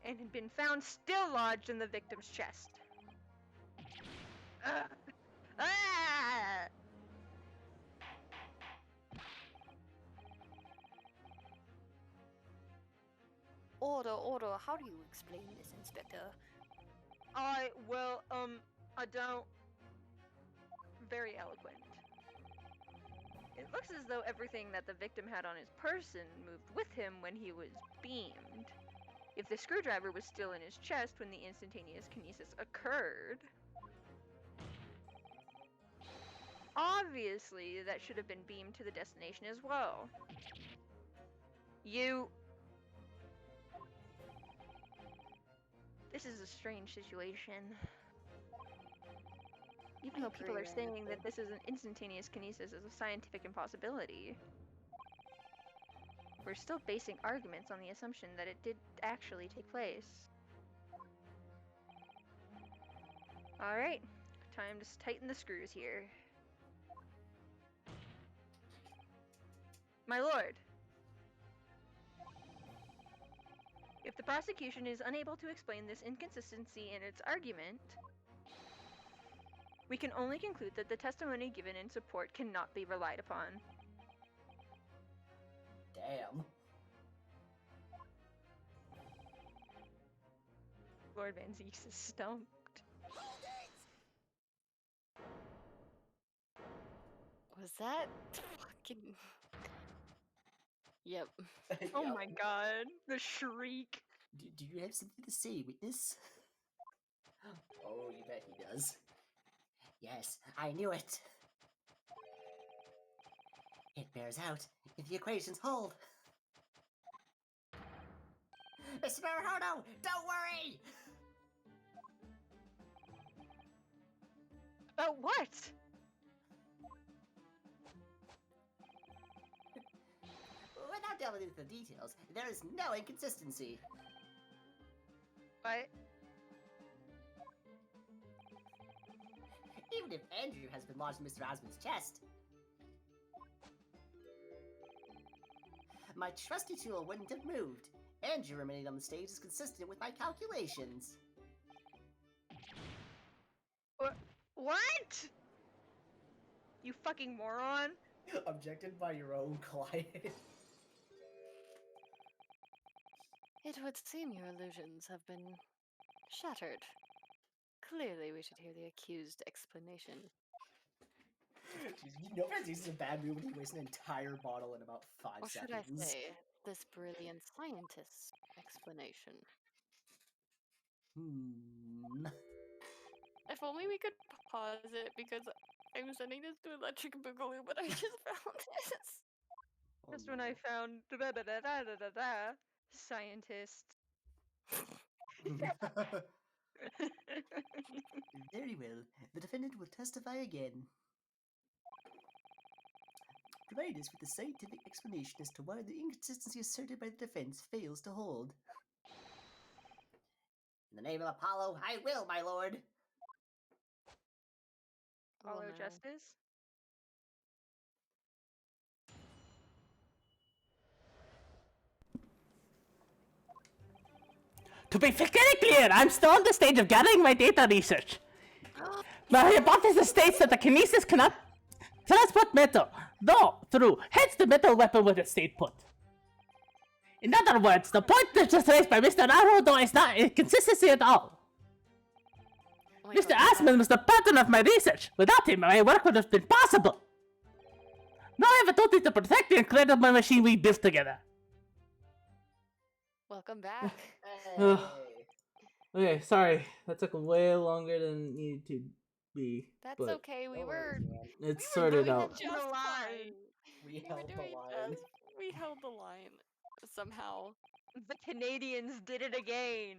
And had been found still lodged in the victim's chest. Ah! Order, how do you explain this, Inspector? I don't... Very eloquent. It looks as though everything that the victim had on his person moved with him when he was beamed. If the screwdriver was still in his chest when the instantaneous kinesis occurred, obviously that should have been beamed to the destination as well. This is a strange situation. Even I though people agree, are saying Randy. that this is an instantaneous kinesis is a scientific impossibility, we're still basing arguments on the assumption that it did actually take place. Alright, time to tighten the screws here. My lord, if the prosecution is unable to explain this inconsistency in its argument, we can only conclude that the testimony given in support cannot be relied upon. Damn. Lord Van Zeeks is stumped. Was that fucking... Yep. Oh Yep. my god, the shriek. Do you have something to say, witness? Oh, you bet he does. Yes, I knew it. It bears out if the equations hold. Mr. Naruhodo, don't worry! About what? Without delving into the details, there is no inconsistency. What? Even if Andrew has been lodged in Mr. Osmond's chest, my trusty tool wouldn't have moved. Andrew remaining on the stage is consistent with my calculations. What? You fucking moron. Objected by your own client. It would seem your illusions have been shattered. Clearly, we should hear the accused explanation. Jeez, you know Francis is a bad mood when he wastes an entire bottle in about 5 Or should seconds. I say, this brilliant scientist's explanation. If only we could pause it, because I'm sending this to Electric Boogaloo, but I just found this. Oh, Just when I found scientist. Very well. The defendant will testify again. Provide us with a scientific explanation as to why the inconsistency asserted by the defense fails to hold. In the name of Apollo, I will, my lord. Follow no. justice. To be very clear, I'm still on the stage of gathering my data research. My hypothesis states that the kinesis cannot transport metal, though through, hence the metal weapon would have stayed put. In other words, the point that's just raised by Mr. Naruto is not inconsistency at all. Oh my Mr. God, Asman was the pattern of my research. Without him, my work would have been possible. Now I have a duty to protect the incredible machine we built together. Welcome back. Ugh. Okay, sorry. That took way longer than it needed to be. That's but okay. We No were worries, man. It's we were sorted doing out. just The line. fine. We We were held the doing line. just. We held the line somehow. The Canadians did it again.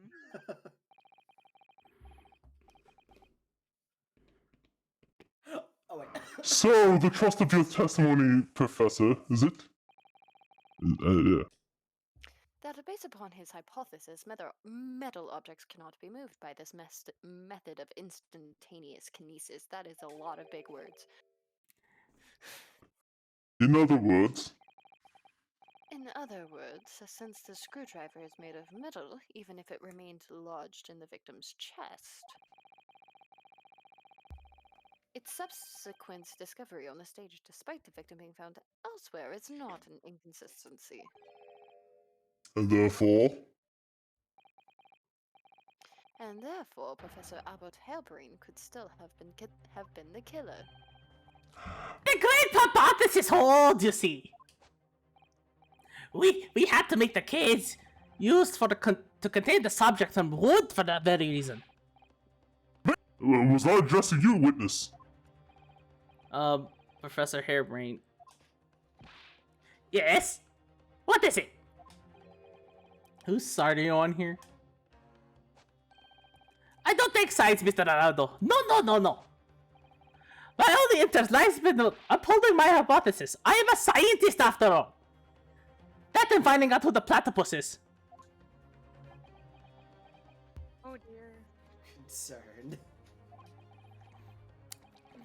Oh wait. So, the trust of your testimony, Professor, is it? Yeah. That based upon his hypothesis, metal objects cannot be moved by this method of instantaneous kinesis. That is a lot of big words. In other words, In other words, since the screwdriver is made of metal, even if it remained lodged in the victim's chest, its subsequent discovery on the stage, despite the victim being found elsewhere, is not an inconsistency. and therefore, And therefore, Professor Abbott Hailbrain could still have been the killer. The great hypothesis holds, you see. We had to make the cage used for to contain the subject from wood for that very reason. was I addressing you, witness? Professor Hairbrain. Yes? What is it? Who's Sardio on here? I don't take sides, Mr. Ronaldo. No. My only interest lies in upholding my hypothesis. I am a scientist after all. That and finding out who the platypus is. Oh dear. Concerned.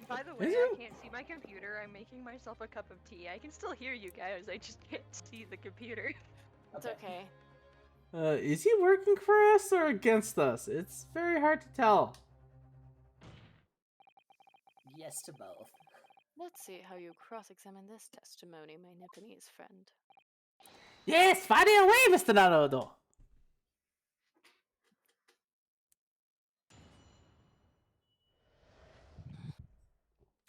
By the way, I can't see my computer. I'm making myself a cup of tea. I can still hear you guys. I just can't see the computer. It's okay. Is he working for us or against us? It's very hard to tell. Yes to both. Let's see how you cross-examine this testimony, my Nipponese friend. Yes, fire away, Mr. Naruto.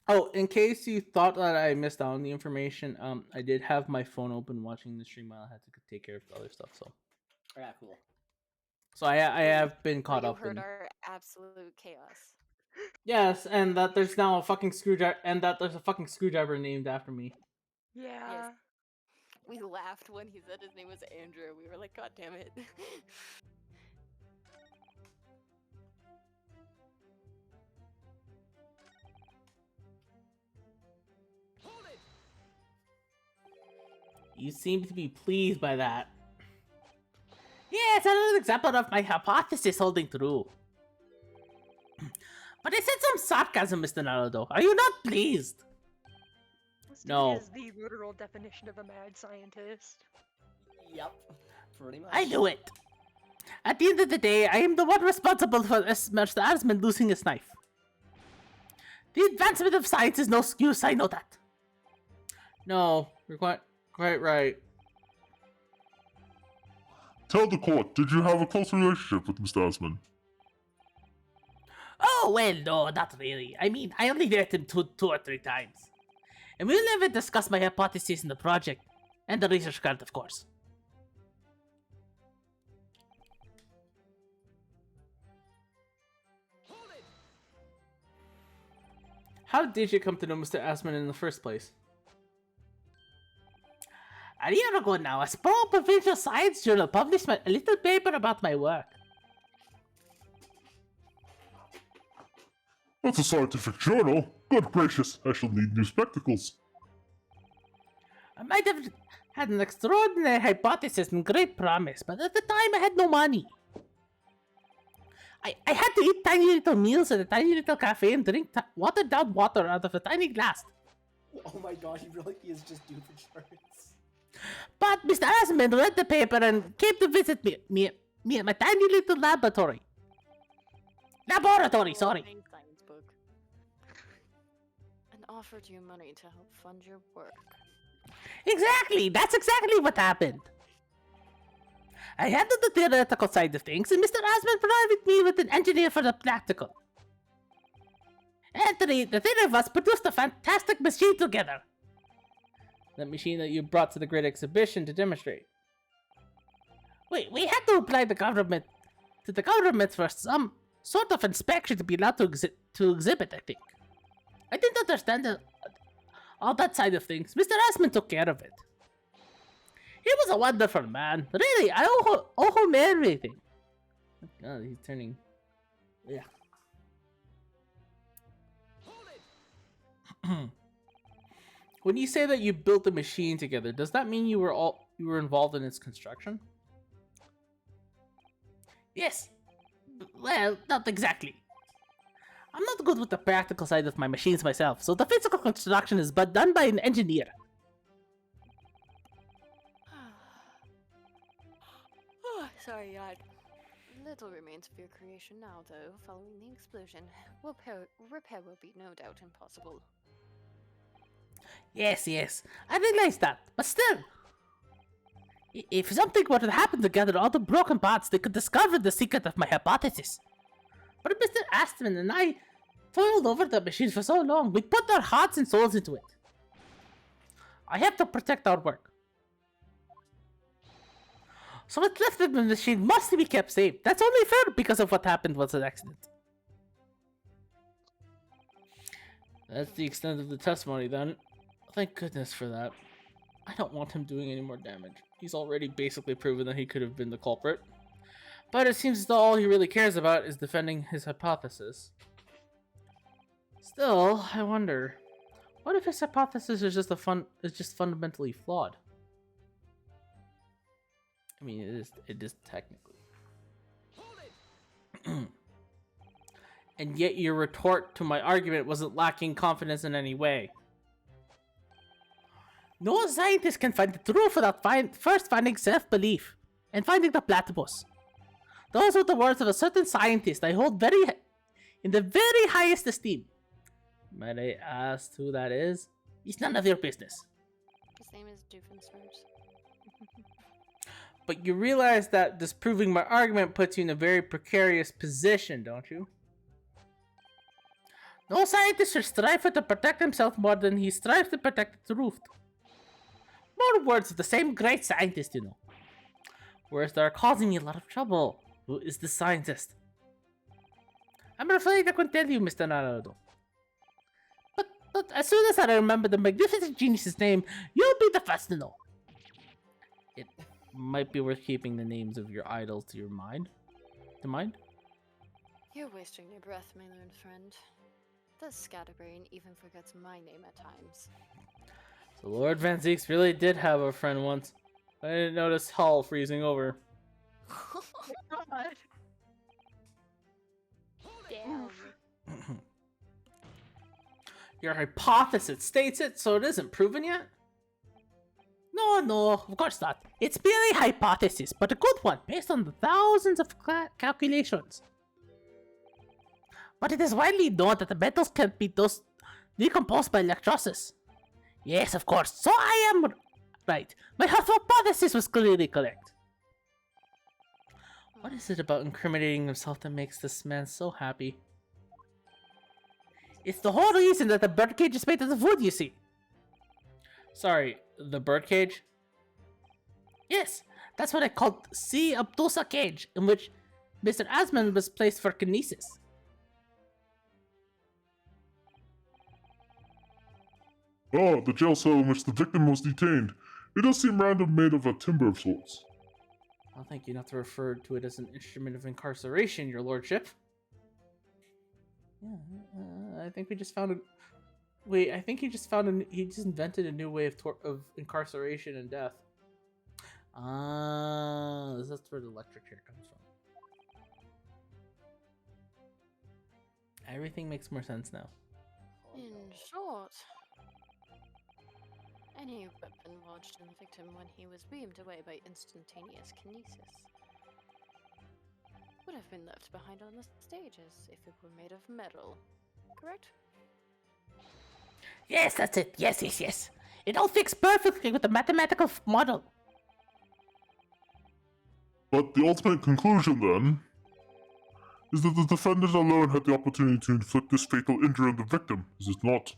Oh, in case you thought that I missed out on the information, I did have my phone open watching the stream while I had to take care of the other stuff, so. Yeah, cool. So I have been caught you up heard in. our absolute chaos. Yes, and that there's now a fucking screwdriver, and that there's a fucking screwdriver named after me. Yeah. We laughed when he said his name was Andrew. We were like, God damn it. Hold it! You seem to be pleased by that. Yeah, it's another example of my hypothesis holding true. But I said some sarcasm, Mr. Naruto. Are you not pleased? This No. is the literal definition of a mad scientist. Yep. Pretty much. I knew it. At the end of the day, I am the one responsible for Mr. Asman losing his knife. The advancement of science is no excuse, I know that. No, you're quite right. Tell the court, did you have a close relationship with Mr. Asman? Oh, well, no, not really. I mean, I only met him two or three times. And we'll never discuss my hypothesis in the project. And the research card, of course. Hold it! How did you come to know Mr. Asman in the first place? A year ago now, a small provincial science journal published a little paper about my work. That's a scientific journal. Good gracious, I shall need new spectacles. I might have had an extraordinary hypothesis and great promise, but at the time I had no money. I had to eat tiny little meals at a tiny little cafe and drink watered down water out of a tiny glass. Oh my god, he is just due for charts. But Mr. Asman read the paper and came to visit me at my tiny little laboratory. Sorry. Science book. And offered you money to help fund your work. Exactly! That's exactly what happened! I handled the theoretical side of things, and Mr. Asman provided me with an engineer for the practical. And the three of us produced a fantastic machine together. That machine that you brought to the great exhibition to demonstrate. Wait, we had to apply to the government for some sort of inspection to be allowed to exhibit, I think. I didn't understand all that side of things. Mr. Asman took care of it. He was a wonderful man. Really, I owe him everything. Oh God, he's turning... Yeah. Hold it! When you say that you built the machine together, does that mean you were involved in its construction? Yes. Well, not exactly. I'm not good with the practical side of my machines myself, so the physical construction is done by an engineer. Oh, sorry, Yad. Little remains of your creation now, though. Following the explosion, repair will be no doubt impossible. Yes, I realize that, but still. If something were to happen to gather all the broken parts, they could discover the secret of my hypothesis. But Mr. Asman and I toiled over the machine for so long, we put our hearts and souls into it. I have to protect our work. So what's left of the machine must be kept safe. That's only fair because of what happened was an accident. That's the extent of the testimony then. Thank goodness for that. I don't want him doing any more damage. He's already basically proven that he could have been the culprit. But it seems as though all he really cares about is defending his hypothesis. Still, I wonder, what if his hypothesis is just fundamentally flawed? I mean, it is technically. And yet your retort to my argument wasn't lacking confidence in any way. No scientist can find the truth without first finding self-belief and finding the platypus. Those are the words of a certain scientist I hold in the very highest esteem. Might I ask who that is? It's none of your business. His name is Doofenshmirtz. But you realize that disproving my argument puts you in a very precarious position, don't you? No scientist should strive to protect himself more than he strives to protect the truth. More words of the same great scientist, you know. Words that are causing me a lot of trouble. Who is the scientist? I'm afraid I couldn't tell you, Mr. Naruto. But as soon as I remember the magnificent genius's name, you'll be the first to know. It might be worth keeping the names of your idols to mind. You're wasting your breath, my learned friend. The scatterbrain even forgets my name at times. So Lord Van Zeeks really did have a friend once. I didn't notice Hull freezing over. God. Damn. Your hypothesis states it, so it isn't proven yet? No, of course not. It's merely a hypothesis, but a good one, based on the thousands of calculations. But it is widely known that the metals can be decomposed by electrolysis. Yes, of course, so I am right. My hypothesis was clearly correct. What is it about incriminating himself that makes this man so happy? It's the whole reason that the birdcage is made of wood, you see. Sorry, the birdcage? Yes, that's what I called C. Obtusa cage, in which Mr. Asman was placed for kinesis. Ah, the jail cell in which the victim was detained. It does seem random, made of a timber of sorts. I don't think you have to refer to it as an instrument of incarceration, your lordship. Yeah, I think we just found a... Wait, I think he just invented a new way of incarceration and death. Ah, that's where the electric chair comes from. Everything makes more sense now. In short, any weapon lodged in the victim when he was beamed away by instantaneous kinesis would have been left behind on the stage as if it were made of metal, correct? Yes, that's it. Yes. It all fits perfectly with the mathematical model. But the ultimate conclusion, then, is that the defendant alone had the opportunity to inflict this fatal injury on the victim, is it not?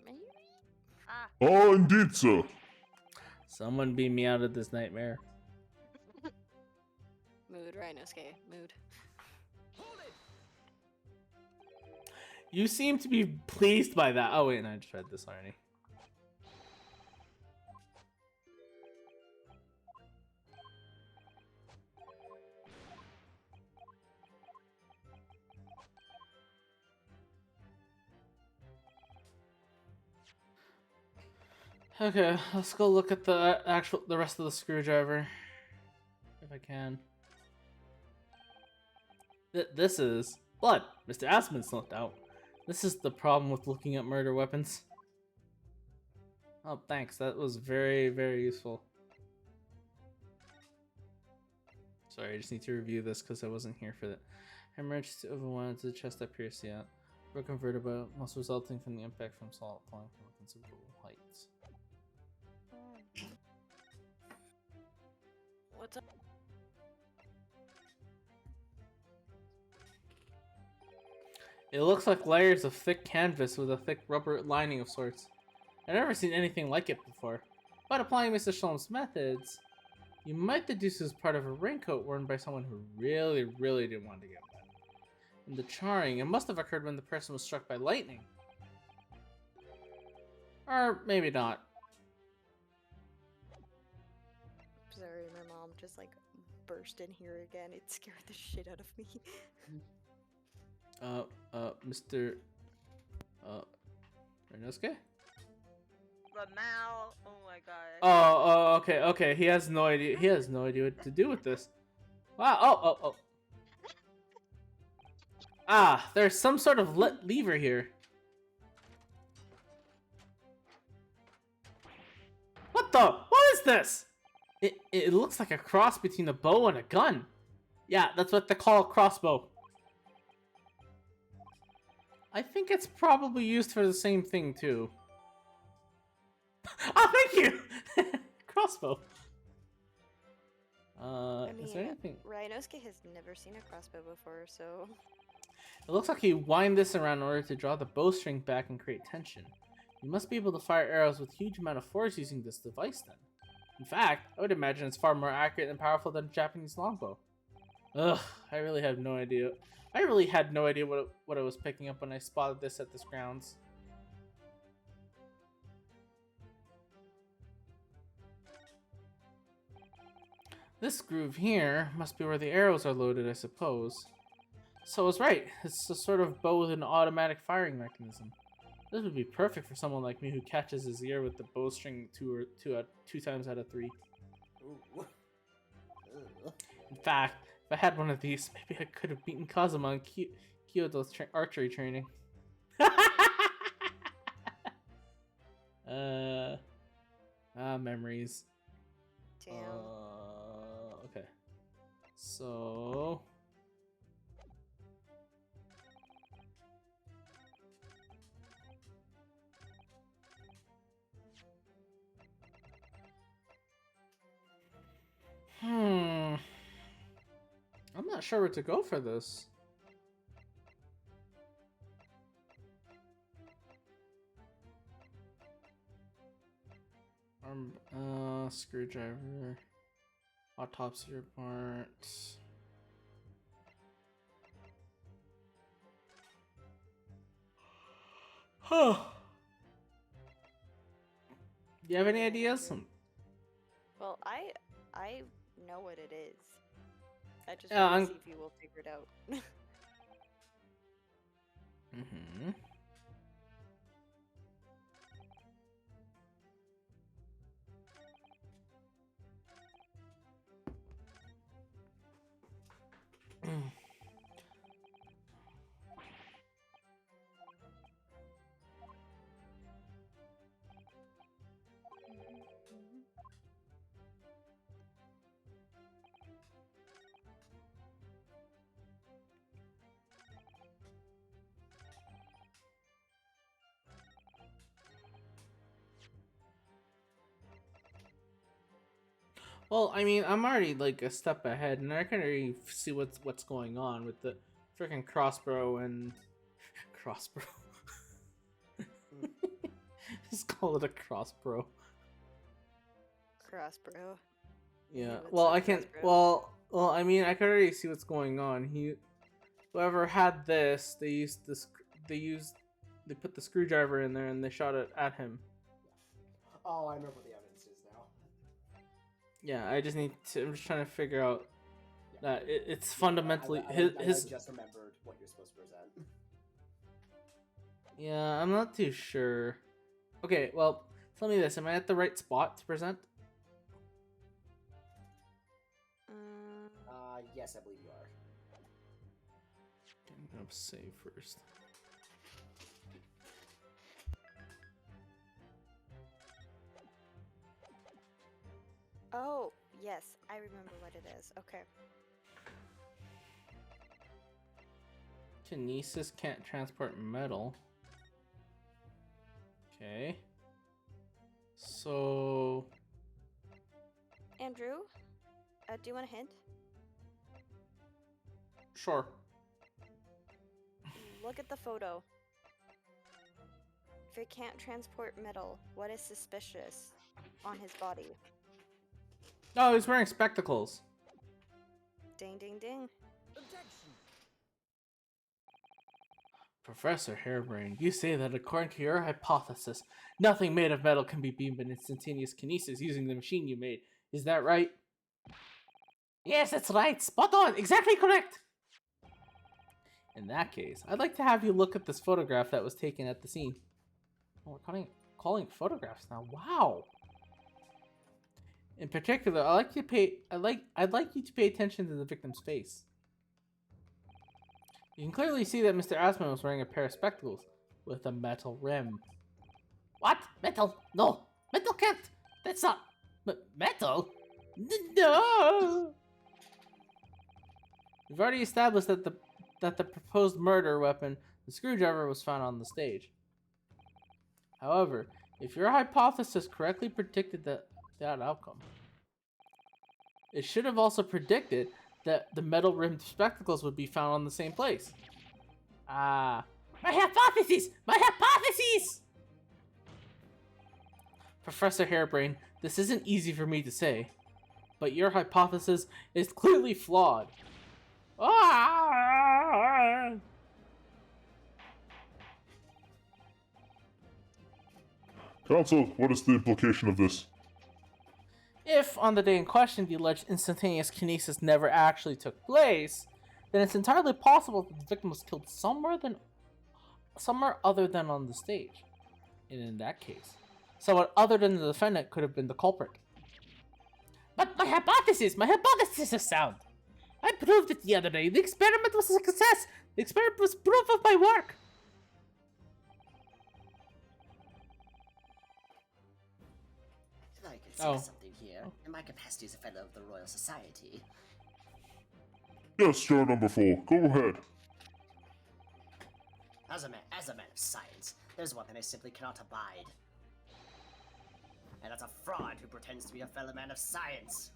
Maybe? Oh, indeed, sir. Someone beam me out of this nightmare. Mood, Rhinosuke, mood. You seem to be pleased by that. Oh wait, no, I just read this already. Okay, let's go look at the rest of the screwdriver, if I can. This is blood. Mr. Aspen slipped out. This is the problem with looking at murder weapons. Oh, thanks. That was very, very useful. Sorry, I just need to review this because I wasn't here for that. Hemorrhage of one to the chest up here, see that. Broken vertebra, most resulting from the impact from salt falling from considerable heights. What's up? It looks like layers of thick canvas with a thick rubber lining of sorts. I've never seen anything like it before. But applying Mr. Sholm's methods, you might deduce this as part of a raincoat worn by someone who really, really didn't want to get wet. And the charring, it must have occurred when the person was struck by lightning. Or maybe not. Sorry, my mom just like burst in here again. It scared the shit out of me. Mr. Renosuke? The Mal. Oh my god. Okay, okay. He has no idea. He has no idea what to do with this. Wow. Oh. Ah, there's some sort of lever here. What the? What is this? It looks like a cross between a bow and a gun. Yeah, that's what they call a crossbow. I think it's probably used for the same thing too. Oh, thank you! Crossbow. I mean, is there anything? Rhinosuke has never seen a crossbow before, so... It looks like you wind this around in order to draw the bowstring back and create tension. You must be able to fire arrows with huge amount of force using this device then. In fact, I would imagine it's far more accurate and powerful than a Japanese longbow. Ugh, I really have no idea. I really had no idea what I was picking up when I spotted this at this grounds. This groove here must be where the arrows are loaded, I suppose. So I was right. It's a sort of bow with an automatic firing mechanism. This would be perfect for someone like me who catches his ear with the bowstring two times out of 3. Ooh. In fact, if I had one of these, maybe I could have beaten Kazuma in Kyoto's archery training. Memories. Damn. Okay. So... I'm not sure where to go for this. Screwdriver. Autopsy report. Huh. Do you have any ideas? Well, I know what it is. I just Yeah, want to see if you will figure it out. Mm-hmm. Well, I mean, I'm already like a step ahead, and I can already see what's going on with the freaking crossbow and crossbow. Just call it a crossbow. Crossbow. Yeah. What's Well, a I can't. crossbow? Well, I mean, I can already see what's going on. Whoever had this, they put the screwdriver in there and they shot it at him. Oh, I remember what the evidence is now. Yeah, I'm just trying to figure out that it's fundamentally I his. just remembered what you're supposed to present. Yeah, I'm not too sure. Okay, well, tell me this: am I at the right spot to present? Yes, I believe you are. I'm gonna save first. Oh, yes, I remember what it is. Okay. Kinesis can't transport metal. Okay. So... Andrew, do you want a hint? Sure. Look at the photo. If it can't transport metal, what is suspicious on his body? Oh, he's wearing spectacles. Ding, ding, ding. Objection. Professor Harebrained, you say that according to your hypothesis, nothing made of metal can be beamed by instantaneous kinesis using the machine you made. Is that right? Yes, that's right. Spot on. Exactly correct. In that case, I'd like to have you look at this photograph that was taken at the scene. Oh, we're calling photographs now. Wow. In particular, I'd like you to pay attention to the victim's face. You can clearly see that Mr. Asman was wearing a pair of spectacles with a metal rim. What? Metal? No! Metal can't! That's not... metal? No! We've already established that the proposed murder weapon, the screwdriver, was found on the stage. However, if your hypothesis correctly predicted that outcome, it should have also predicted that the metal-rimmed spectacles would be found on the same place. Ah, my hypotheses! My hypotheses! Professor Hairbrain, this isn't easy for me to say, but your hypothesis is clearly flawed. Ah! Counsel, what is the implication of this? If, on the day in question, the alleged instantaneous kinesis never actually took place, then it's entirely possible that the victim was killed somewhere other than on the stage. And in that case, someone other than the defendant could have been the culprit. But my hypothesis is sound. I proved it the other day. The experiment was a success. The experiment was proof of my work. I can say something here. In my capacity as a fellow of the Royal Society. Yes, juror number 4. Go ahead. As a man of science, there's one thing I simply cannot abide. And that's a fraud who pretends to be a fellow man of science.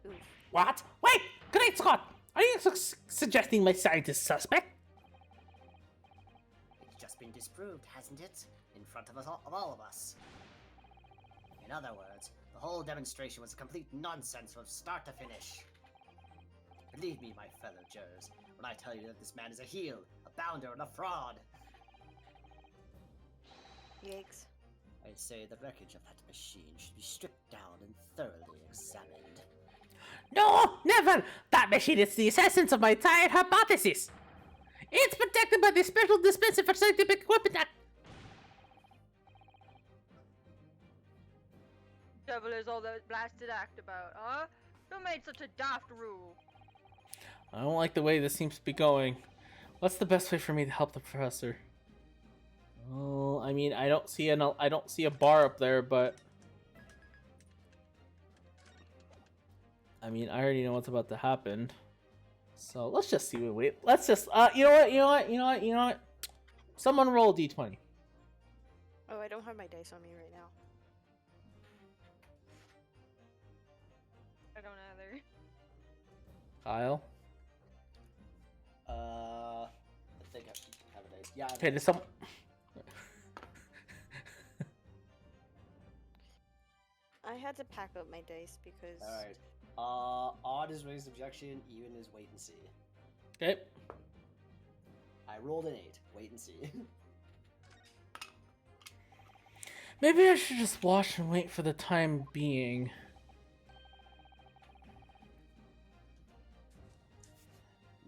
Oof. What? Wait! Great Scott! Are you suggesting my scientist suspect? It's just been disproved, hasn't it? In front of all of us. In other words, the whole demonstration was a complete nonsense from start to finish. Believe me, my fellow jurors, when I tell you that this man is a heel, a bounder, and a fraud. Yikes. I say the wreckage of that machine should be stripped down and thoroughly examined. No! Never! That machine is the essence of my entire hypothesis! It's protected by the Special Dispensing for Scientific Equipment Act! Devil is all that blasted act about, huh? Who made such a daft rule? I don't like the way this seems to be going. What's the best way for me to help the professor? Oh, I mean, I don't see a bar up there, but I mean, I already know what's about to happen. So let's just see. Let's just you know what? Someone roll a d20. Oh, I don't have my dice on me right now. I don't either. Kyle. I think I have a dice. Yeah. Okay, does someone? I had to pack up my dice because... Alright. Odd is raised objection, even is wait and see. Okay. I rolled an 8. Wait and see. Maybe I should just watch and wait for the time being.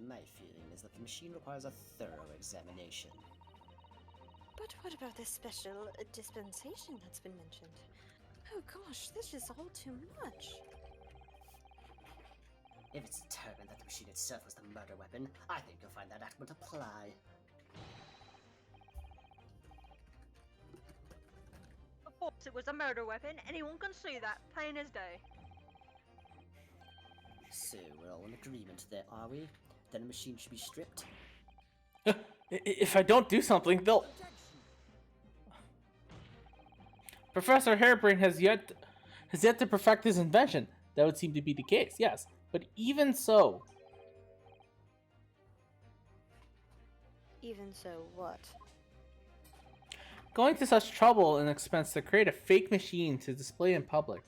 My feeling is that the machine requires a thorough examination. But what about this special dispensation that's been mentioned? Oh gosh, this is all too much. If it's determined that the machine itself was the murder weapon, I think you'll find that act would apply. Of course it was a murder weapon, anyone can see that, plain as day. So, we're all in agreement there, are we? Then the machine should be stripped? If I don't do something, they'll... Professor Hairbrain has yet to perfect his invention. That would seem to be the case, yes. But even so... Even so, what? Going to such trouble and expense to create a fake machine to display in public.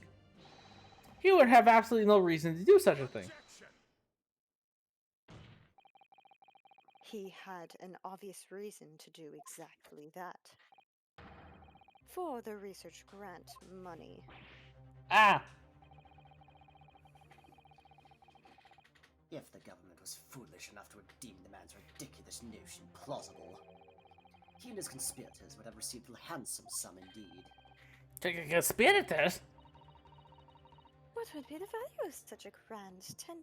He would have absolutely no reason to do such a thing. He had an obvious reason to do exactly that. For the research grant money. Ah! If the government was foolish enough to deem the man's ridiculous notion plausible, he and his conspirators would have received a handsome sum indeed. Conspirators? What would be the value of such a grand £10?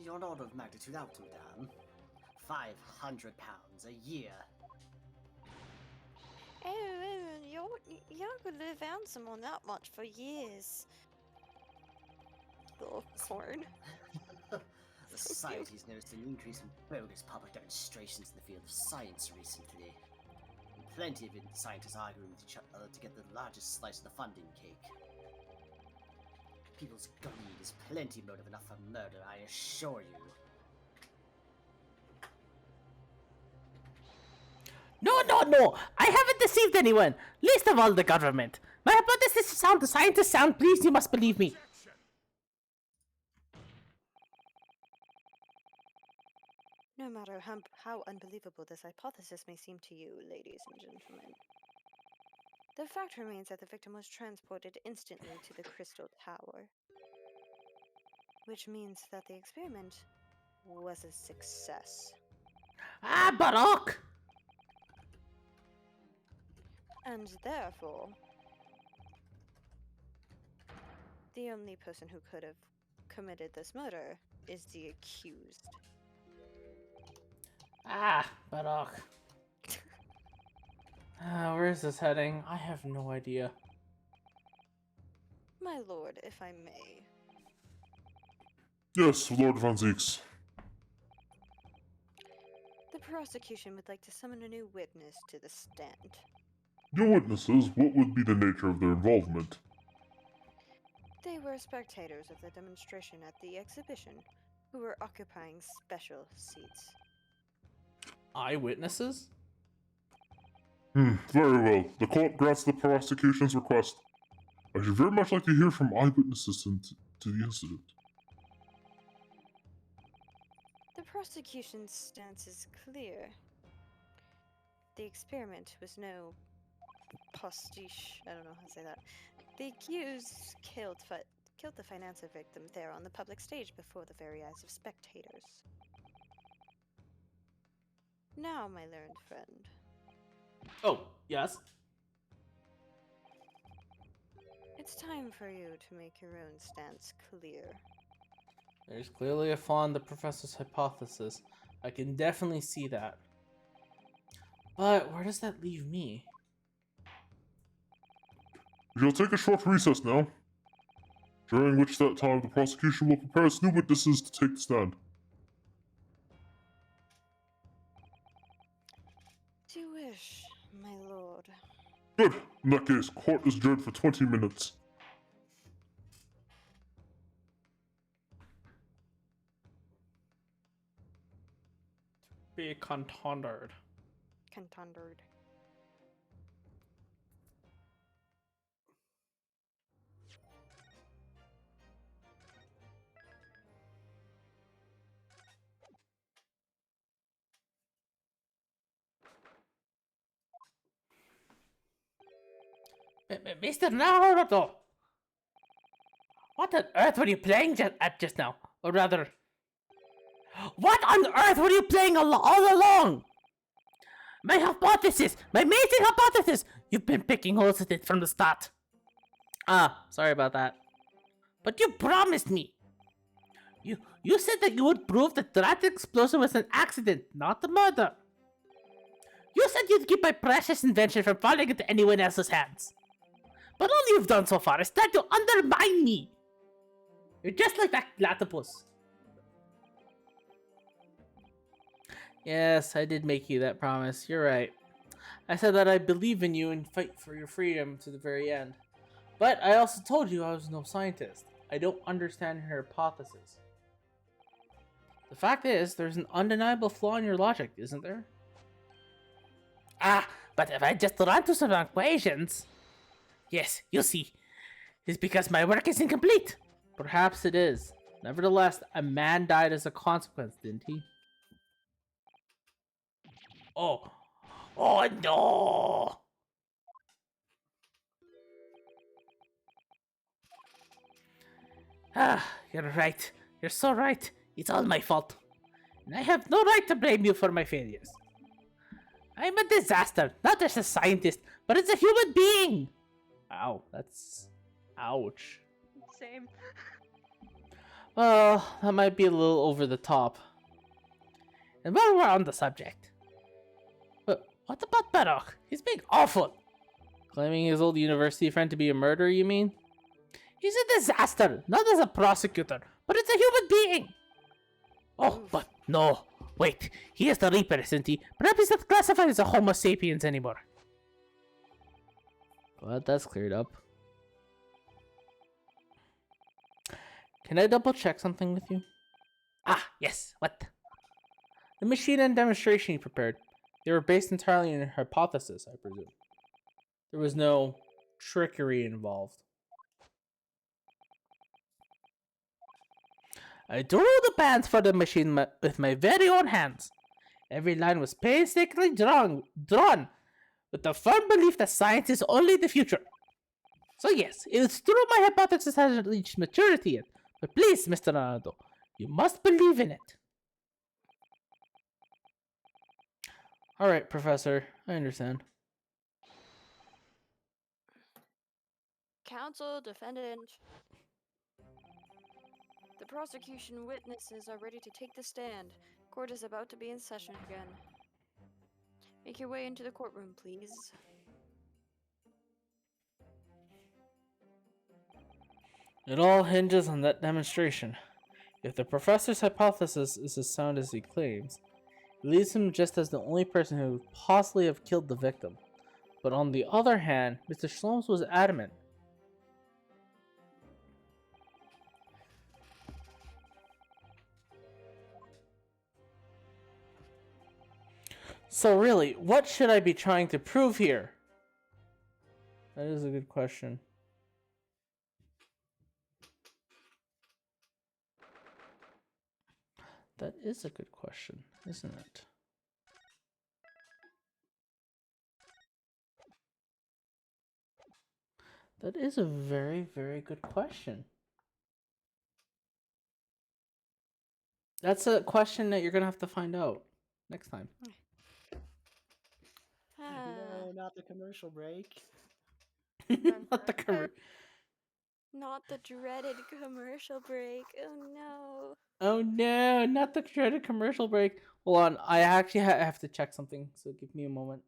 You're an order of magnitude out, madame. £500 a year. You're gonna live handsome on that much for years. Little corn. The Society's noticed an increase in bogus public demonstrations in the field of science recently. And plenty of scientists arguing with each other to get the largest slice of the funding cake. People's greed is plenty motive enough for murder, I assure you. No! I haven't deceived anyone! Least of all the government! My hypothesis is sound, the scientists sound, please, you must believe me! No matter how unbelievable this hypothesis may seem to you, ladies and gentlemen, the fact remains that the victim was transported instantly to the Crystal Tower. Which means that the experiment was a success. Ah, Baroque! And therefore, the only person who could have committed this murder is the accused. Ah, Baroque. Where is this heading? I have no idea. My lord, if I may. Yes, Lord Van Zieks. The prosecution would like to summon a new witness to the stand. New witnesses, what would be the nature of their involvement? They were spectators of the demonstration at the exhibition, who were occupying special seats. Eyewitnesses? Very well. The court grants the prosecution's request. I should very much like to hear from eyewitnesses to the incident. The prosecution's stance is clear. The experiment was no pastiche. I don't know how to say that. The accused killed the financier victim there on the public stage before the very eyes of spectators. Now, my learned friend. Oh, yes? It's time for you to make your own stance clear. There's clearly a flaw in the professor's hypothesis. I can definitely see that. But where does that leave me? We shall take a short recess now, during which that time the prosecution will prepare its new witnesses to take the stand. Do you wish, my lord? Good. In that case, court is adjourned for 20 minutes. Be contoured. Contoured. Mr. Naruto! What on earth were you playing just now? Or rather, what on earth were you playing all along? My hypothesis! My amazing hypothesis! You've been picking holes at it from the start. Ah, sorry about that. But you promised me. You said that you would prove that that explosion was an accident, not a murder. You said you'd keep my precious invention from falling into anyone else's hands. But all you've done so far is try to undermine me. You're just like that platypus. Yes, I did make you that promise. You're right. I said that I believe in you and fight for your freedom to the very end. But I also told you I was no scientist. I don't understand your hypothesis. The fact is, there's an undeniable flaw in your logic, isn't there? Ah, but if I just run to some equations... Yes, you'll see. It's because my work is incomplete. Perhaps it is. Nevertheless, a man died as a consequence, didn't he? Oh. Oh no! Ah, you're right. You're so right. It's all my fault. And I have no right to blame you for my failures. I'm a disaster, not just a scientist, but as a human being. Ow, that's... ouch. Same. Well, that might be a little over the top. And while we're on the subject... But what about Barok? He's being awful. Claiming his old university friend to be a murderer, you mean? He's a disaster, not as a prosecutor, but as a human being. Oh, but no. Wait, he is the Reaper, isn't he? Perhaps he's not classified as a Homo sapiens anymore. Well, that's cleared up. Can I double check something with you? Ah, yes, what? The machine and demonstration you prepared, they were based entirely on your hypothesis, I presume. There was no trickery involved. I drew the plans for the machine with my very own hands. Every line was painstakingly drawn with the firm belief that science is only the future. So yes, it is true my hypothesis hasn't reached maturity yet, but please, Mr. Ronaldo, you must believe in it. Alright, Professor, I understand. Counsel, defendant. The prosecution witnesses are ready to take the stand. Court is about to be in session again. Make your way into the courtroom, please. It all hinges on that demonstration. If the professor's hypothesis is as sound as he claims, it leaves him just as the only person who could possibly have killed the victim. But on the other hand, Mr. Shlomes was adamant. So really, what should I be trying to prove here? That is a good question. That is a good question, isn't it? That is a very, very good question. That's a question that you're gonna have to find out next time. No, not the commercial break. Not the Not the dreaded commercial break. Oh no. Oh no, not the dreaded commercial break. Hold on, I actually have to check something, so give me a moment.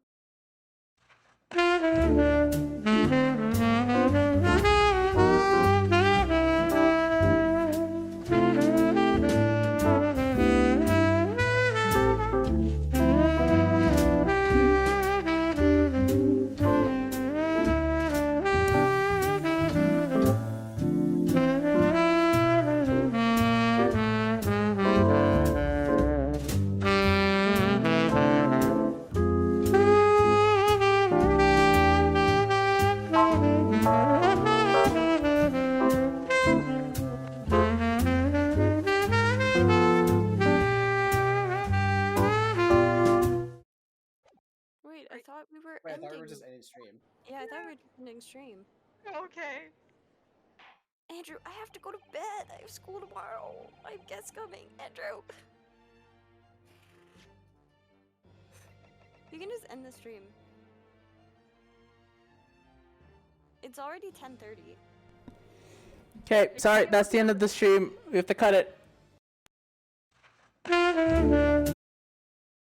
Wait, I thought we were Wait, I ending. thought we were just ending stream. Yeah, I thought we were just ending stream. Okay. Andrew, I have to go to bed. I have school tomorrow. I have guests coming. Andrew. You can just end the stream. It's already 10:30. Okay, sorry, that's the end of the stream. We have to cut it.